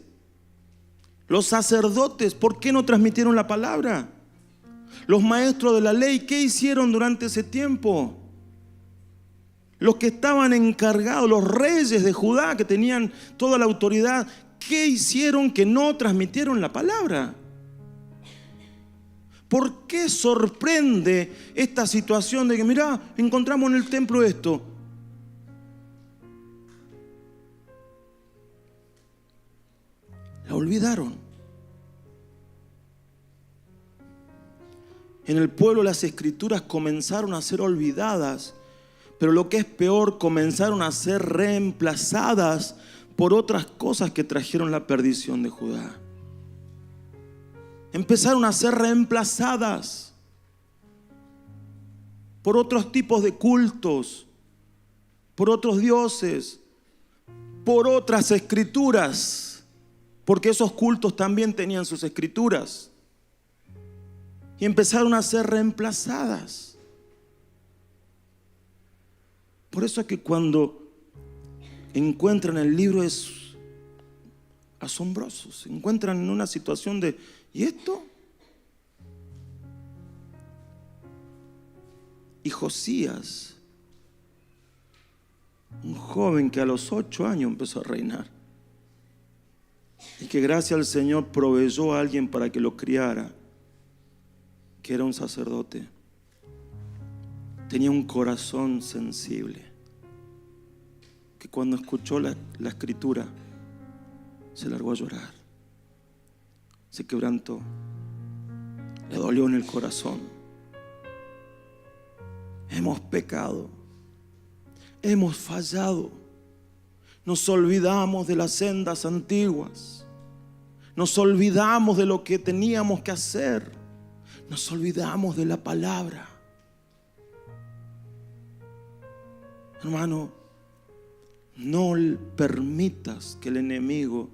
los sacerdotes, ¿por qué no transmitieron la palabra? Los maestros de la ley, ¿qué hicieron durante ese tiempo? Los que estaban encargados, los reyes de Judá que tenían toda la autoridad, ¿qué hicieron que no transmitieron la palabra? ¿Por qué sorprende esta situación de que, mirá, encontramos en el templo esto? La olvidaron. En el pueblo las escrituras comenzaron a ser olvidadas, pero lo que es peor, comenzaron a ser reemplazadas por otras cosas que trajeron la perdición de Judá. Empezaron a ser reemplazadas por otros tipos de cultos, por otros dioses, por otras escrituras, porque esos cultos también tenían sus escrituras. y empezaron a ser reemplazadas. Por eso es que cuando encuentran el libro es asombroso. Se encuentran en una situación de ¿y esto? Y Josías, un joven que a los 8 años empezó a reinar y que gracias al Señor proveyó a alguien para que lo criara, que era un sacerdote, tenía un corazón sensible, que cuando escuchó la escritura se largó a llorar, se quebrantó, le dolió en el corazón. Hemos pecado, hemos fallado, nos olvidamos de las sendas antiguas, nos olvidamos de lo que teníamos que hacer, nos olvidamos de la palabra. Hermano, no permitas que el enemigo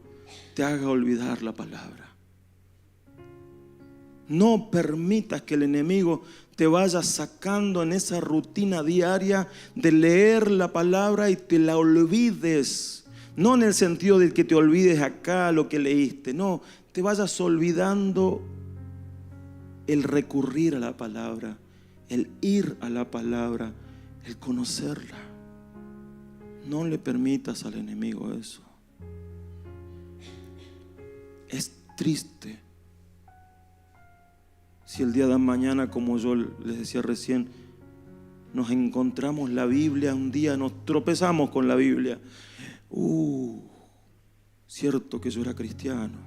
te haga olvidar la palabra. No permitas que el enemigo te vaya sacando en esa rutina diaria de leer la palabra y te la olvides. No en el sentido de que te olvides acá lo que leíste. No, te vayas olvidando el recurrir a la palabra, el ir a la palabra, el conocerla. No le permitas al enemigo eso. Es triste si el día de mañana, como yo les decía recién, nos encontramos la Biblia, un día nos tropezamos con la Biblia. Cierto que yo era cristiano.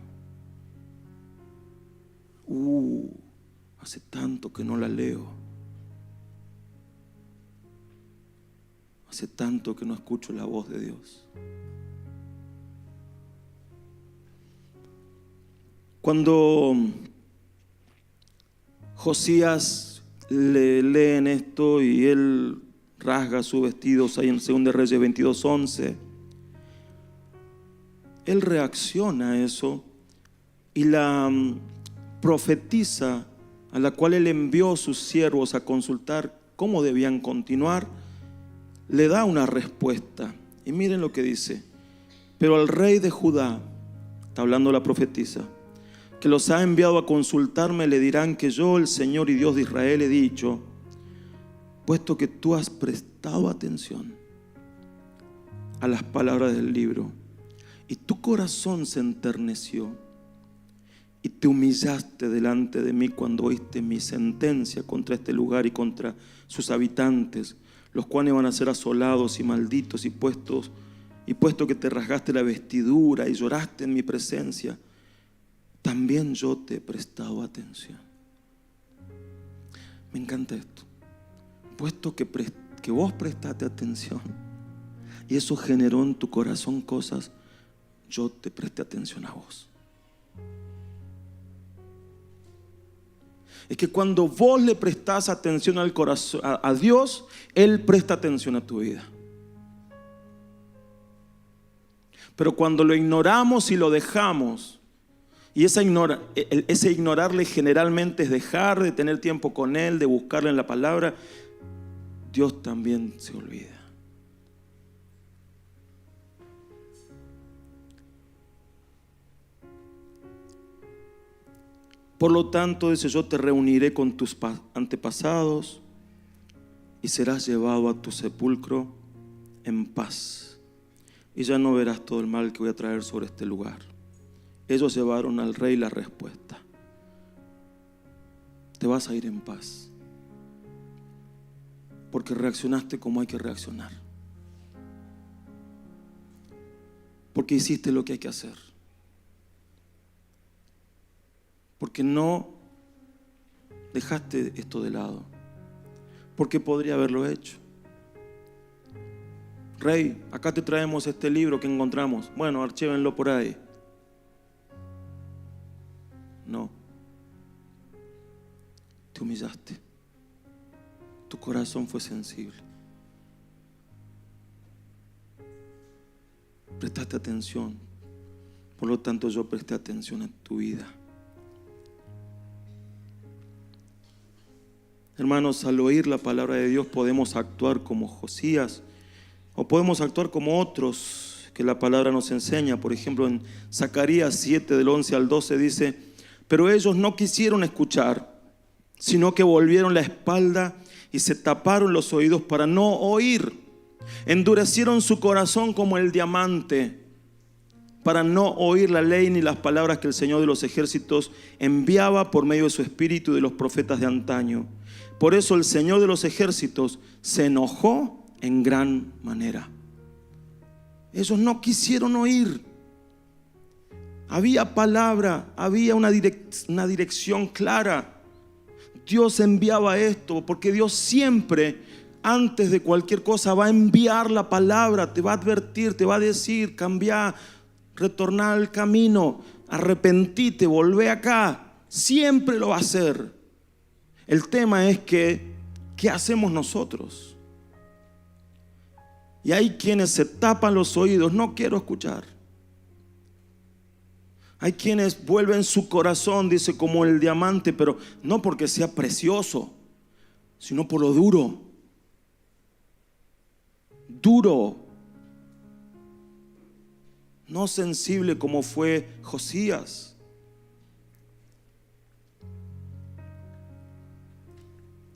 Hace tanto que no la leo. Hace tanto que no escucho la voz de Dios. Cuando Josías le leen esto y él rasga sus vestidos ahí en 2 Reyes 22:11, él reacciona a eso y la profetisa, a la cual él envió a sus siervos a consultar cómo debían continuar, le da una respuesta. Y miren lo que dice: pero al rey de Judá, está hablando la profetisa, que los ha enviado a consultarme, le dirán que yo, el Señor y Dios de Israel, he dicho: puesto que tú has prestado atención a las palabras del libro y tu corazón se enterneció y te humillaste delante de mí cuando oíste mi sentencia contra este lugar y contra sus habitantes, los cuales van a ser asolados y malditos, y puesto que te rasgaste la vestidura y lloraste en mi presencia, también yo te he prestado atención. Me encanta esto. Puesto que vos prestaste atención y eso generó en tu corazón cosas, yo te presté atención a vos. Es que cuando vos le prestás atención al corazón, a Dios, Él presta atención a tu vida. Pero cuando lo ignoramos y lo dejamos, y ese ignorarle generalmente es dejar de tener tiempo con Él, de buscarle en la palabra, Dios también se olvida. Por lo tanto, dice: yo te reuniré con tus antepasados y serás llevado a tu sepulcro en paz, y ya no verás todo el mal que voy a traer sobre este lugar. Ellos llevaron al rey la respuesta: te vas a ir en paz, porque reaccionaste como hay que reaccionar, porque hiciste lo que hay que hacer, porque no dejaste esto de lado, porque podría haberlo hecho. Rey, acá te traemos este libro que encontramos. Bueno, archívenlo por ahí. No. Te humillaste. Tu corazón fue sensible. Prestaste atención. Por lo tanto, yo presté atención a tu vida. Hermanos, al oír la palabra de Dios podemos actuar como Josías o podemos actuar como otros que la palabra nos enseña. Por ejemplo, en Zacarías 7 del 11 al 12 dice: pero ellos no quisieron escuchar, sino que volvieron la espalda y se taparon los oídos para no oír. Endurecieron su corazón como el diamante, para no oír la ley ni las palabras que el Señor de los ejércitos enviaba por medio de su espíritu y de los profetas de antaño. Por eso el Señor de los ejércitos se enojó en gran manera. Ellos no quisieron oír. Había palabra, había una dirección clara. Dios enviaba esto, porque Dios siempre, antes de cualquier cosa, va a enviar la palabra, te va a advertir, te va a decir: cambia, retorná al camino, arrepentite, volvé acá. Siempre lo va a hacer. El tema es que, ¿qué hacemos nosotros? Y hay quienes se tapan los oídos: no quiero escuchar. Hay quienes vuelven su corazón, dice, como el diamante, pero no porque sea precioso, sino por lo duro. Duro. No sensible como fue Josías.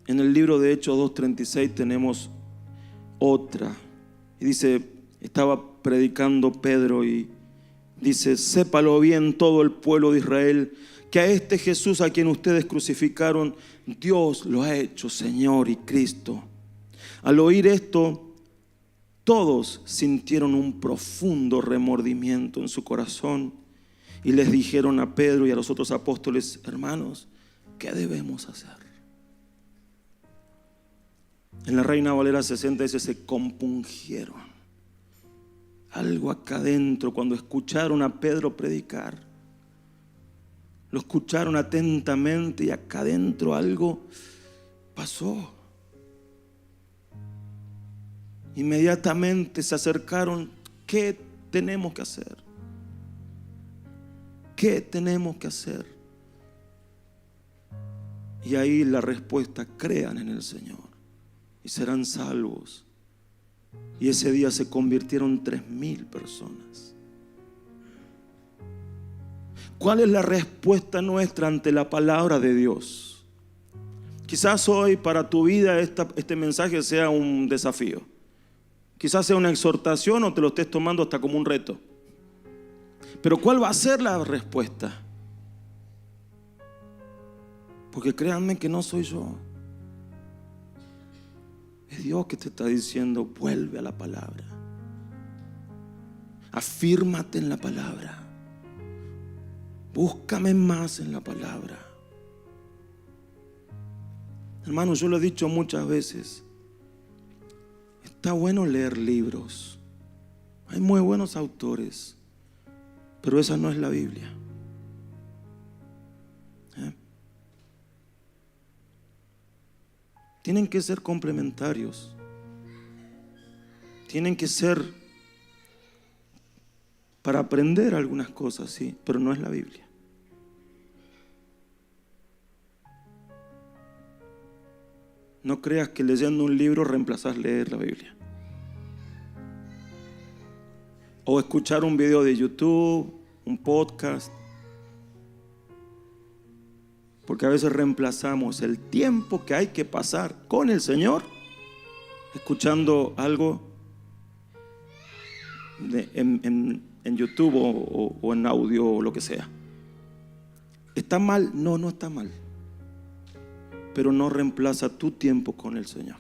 En el libro de Hechos 2:36 tenemos otra. Y dice, estaba predicando Pedro y dice: sépalo bien todo el pueblo de Israel, que a este Jesús a quien ustedes crucificaron, Dios lo ha hecho Señor y Cristo. Al oír esto, todos sintieron un profundo remordimiento en su corazón y les dijeron a Pedro y a los otros apóstoles: hermanos, ¿qué debemos hacer? En la Reina Valera 60 dice: se compungieron. Algo acá adentro, cuando escucharon a Pedro predicar, lo escucharon atentamente y acá adentro algo pasó. Inmediatamente se acercaron: ¿qué tenemos que hacer? ¿Qué tenemos que hacer? Y ahí la respuesta: crean en el Señor y serán salvos. Y ese día se convirtieron 3,000 personas. ¿Cuál es la respuesta nuestra ante la palabra de Dios? Quizás hoy para tu vida este mensaje sea un desafío. Quizás sea una exhortación o te lo estés tomando hasta como un reto. Pero ¿cuál va a ser la respuesta? Porque créanme que no soy yo. Es Dios que te está diciendo: vuelve a la palabra. Afírmate en la palabra. Búscame más en la palabra. Hermanos, yo lo he dicho muchas veces. Está bueno leer libros. Hay muy buenos autores. Pero esa no es la Biblia. Tienen que ser complementarios. Tienen que ser para aprender algunas cosas, sí, pero no es la Biblia. No creas que leyendo un libro reemplazas leer la Biblia. O escuchar un video de YouTube, un podcast. Porque a veces reemplazamos el tiempo que hay que pasar con el Señor escuchando algo en YouTube o en audio o lo que sea. ¿Está mal? No, no está mal. Pero no reemplaza tu tiempo con el Señor.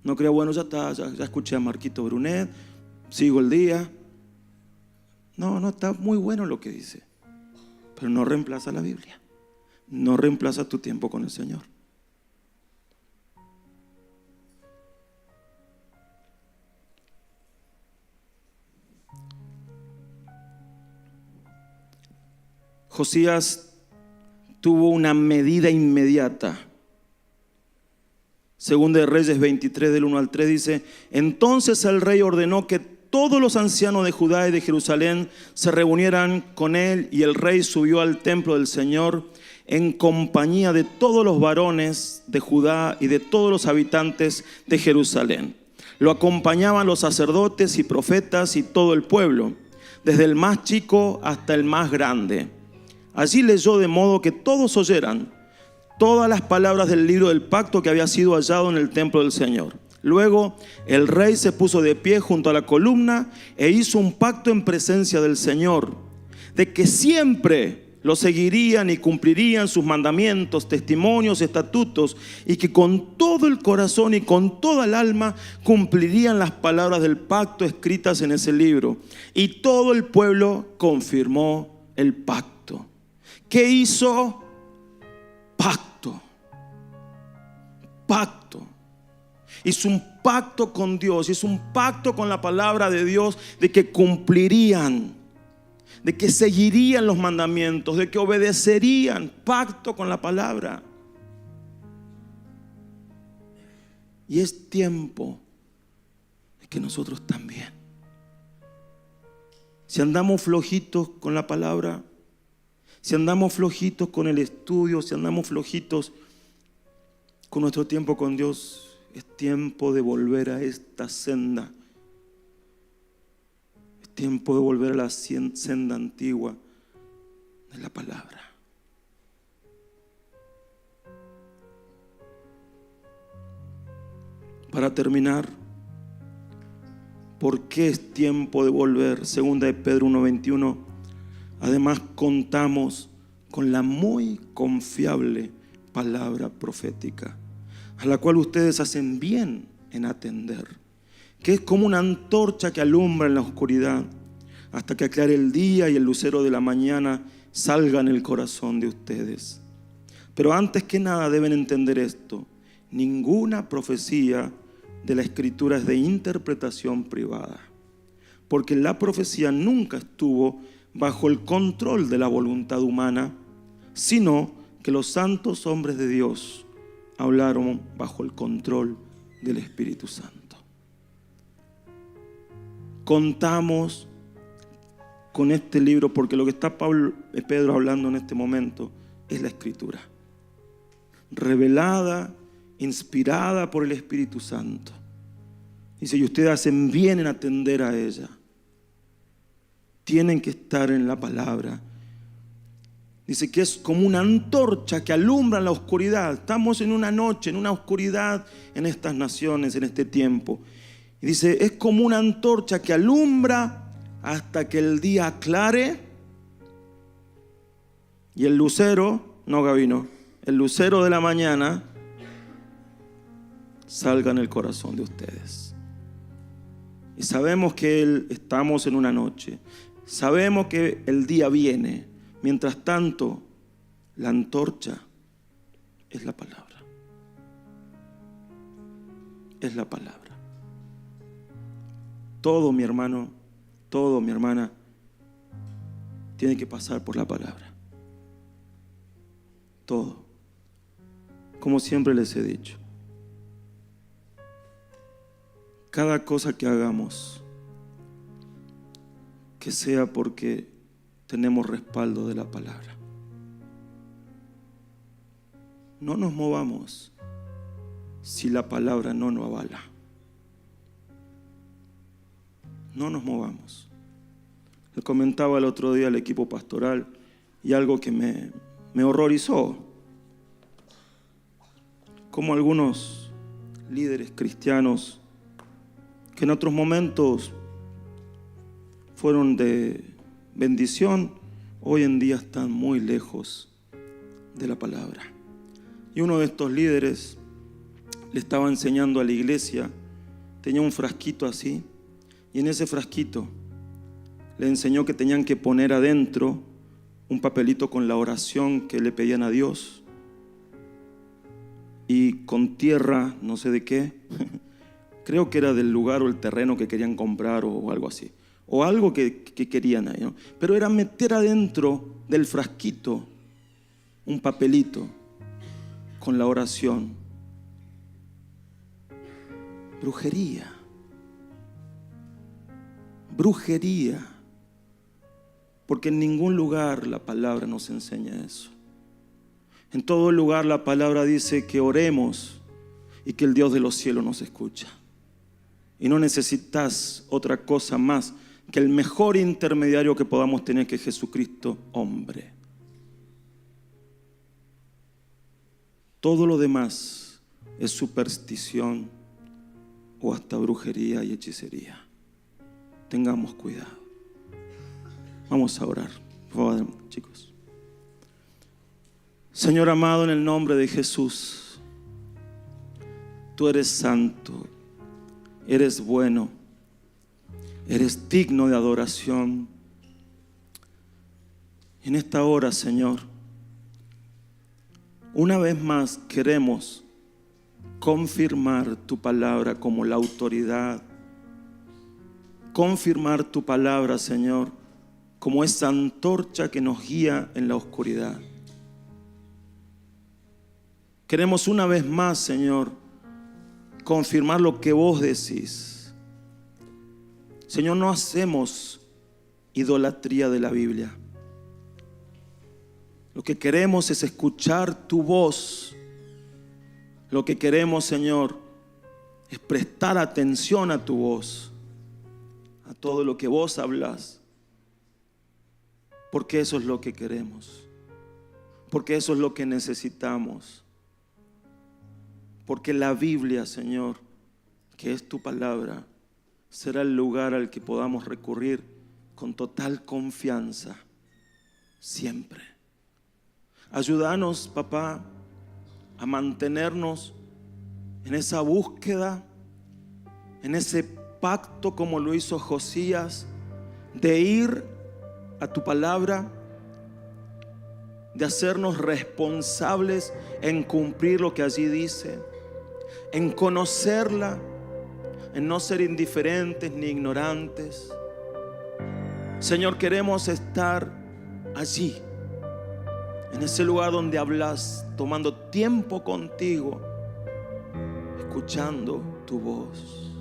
No crea, bueno, ya está, ya escuché a Marquito Brunet, sigo el día. No, está muy bueno lo que dice, pero no reemplaza la Biblia. No reemplaza tu tiempo con el Señor. Josías tuvo una medida inmediata. Segunda de Reyes 23 del 1 al 3 dice: entonces el rey ordenó que todos los ancianos de Judá y de Jerusalén se reunieran con él, y el rey subió al templo del Señor en compañía de todos los varones de Judá y de todos los habitantes de Jerusalén. Lo acompañaban los sacerdotes y profetas y todo el pueblo, desde el más chico hasta el más grande. Allí leyó de modo que todos oyeran todas las palabras del libro del pacto que había sido hallado en el templo del Señor. Luego el rey se puso de pie junto a la columna e hizo un pacto en presencia del Señor, de que siempre lo seguirían y cumplirían sus mandamientos, testimonios, estatutos, y que con todo el corazón y con toda el alma cumplirían las palabras del pacto escritas en ese libro. Y todo el pueblo confirmó el pacto. ¿Qué hizo? Pacto. Pacto. Hizo un pacto con Dios, hizo un pacto con la palabra de Dios de que cumplirían, de que seguirían los mandamientos, de que obedecerían. Pacto con la palabra. Y es tiempo de que nosotros también, si andamos flojitos con la palabra, si andamos flojitos con el estudio, si andamos flojitos con nuestro tiempo con Dios, es tiempo de volver a esta senda. Es tiempo de volver a la senda antigua de la palabra. Para terminar, ¿por qué es tiempo de volver? Segunda de Pedro 1:21. Además, contamos con la muy confiable palabra profética, a la cual ustedes hacen bien en atender, que es como una antorcha que alumbra en la oscuridad, hasta que aclare el día y el lucero de la mañana salga en el corazón de ustedes. Pero antes que nada deben entender esto: ninguna profecía de la Escritura es de interpretación privada, porque la profecía nunca estuvo bajo el control de la voluntad humana, sino que los santos hombres de Dios hablaron bajo el control del Espíritu Santo. Contamos con este libro porque lo que está Pedro hablando en este momento es la Escritura, revelada, inspirada por el Espíritu Santo. Dice, y ustedes hacen bien en atender a ella. Tienen que estar en la palabra. Dice que es como una antorcha que alumbra en la oscuridad. Estamos en una noche, en una oscuridad en estas naciones, en este tiempo. Y dice, es como una antorcha que alumbra hasta que el día aclare. Y el lucero, no Gabino, el lucero de la mañana salga en el corazón de ustedes. Y sabemos que estamos en una noche. Sabemos que el día viene. Mientras tanto, la antorcha es la palabra. Es la palabra. Todo, mi hermano, todo, mi hermana, tiene que pasar por la palabra. Todo. Como siempre les he dicho, cada cosa que hagamos, que sea porque tenemos respaldo de la palabra. No nos movamos si la palabra no nos avala. No nos movamos. Le comentaba el otro día al equipo pastoral y algo que me horrorizó. Como algunos líderes cristianos que en otros momentos fueron de bendición, hoy en día están muy lejos de la palabra. Y uno de estos líderes le estaba enseñando a la iglesia, tenía un frasquito así, y en ese frasquito le enseñó que tenían que poner adentro un papelito con la oración que le pedían a Dios, y con tierra, no sé de qué, creo que era del lugar o el terreno que querían comprar o algo así, o algo que querían ahí, ¿no? Pero era meter adentro del frasquito un papelito con la oración. Brujería. brujería, porque en ningún lugar la palabra nos enseña eso. En todo lugar la palabra dice que oremos y que el Dios de los cielos nos escucha. Y no necesitas otra cosa más que el mejor intermediario que podamos tener, que es Jesucristo, hombre. Todo lo demás es superstición o hasta brujería y hechicería. Tengamos cuidado. Vamos a orar, por favor, chicos. Señor amado, en el nombre de Jesús, tú eres santo, eres bueno, eres digno de adoración. En esta hora, Señor, una vez más queremos confirmar tu palabra como la autoridad, confirmar tu palabra, Señor, como esa antorcha que nos guía en la oscuridad. Queremos una vez más, Señor, confirmar lo que vos decís. Señor, no hacemos idolatría de la Biblia. Lo que queremos es escuchar tu voz. Lo que queremos, Señor, es prestar atención a tu voz, a todo lo que vos hablas. Porque eso es lo que queremos. Porque eso es lo que necesitamos. Porque la Biblia, Señor, que es tu palabra, será el lugar al que podamos recurrir con total confianza, siempre. Ayúdanos, papá, a mantenernos en esa búsqueda, en ese pacto como lo hizo Josías, de ir a tu palabra, de hacernos responsables en cumplir lo que allí dice, en conocerla, en no ser indiferentes ni ignorantes. Señor, queremos estar allí, en ese lugar donde hablas, tomando tiempo contigo, escuchando tu voz,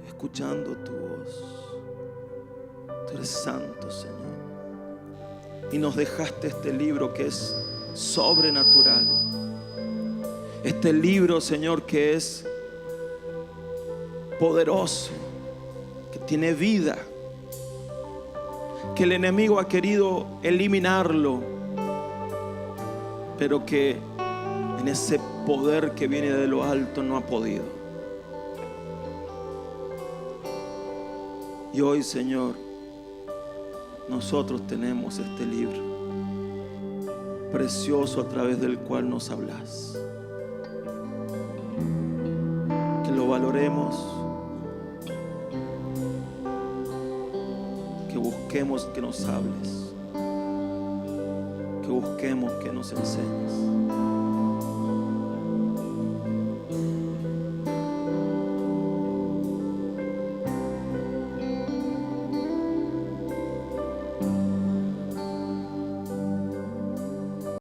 escuchando tu voz. Tú eres santo, Señor, y nos dejaste este libro que es sobrenatural. Este libro, Señor, que es poderoso, que tiene vida, que el enemigo ha querido eliminarlo, pero que en ese poder que viene de lo alto no ha podido. Y hoy, Señor, nosotros tenemos este libro precioso a través del cual nos hablas. Que lo valoremos, que busquemos que nos hables, que busquemos que nos enseñes.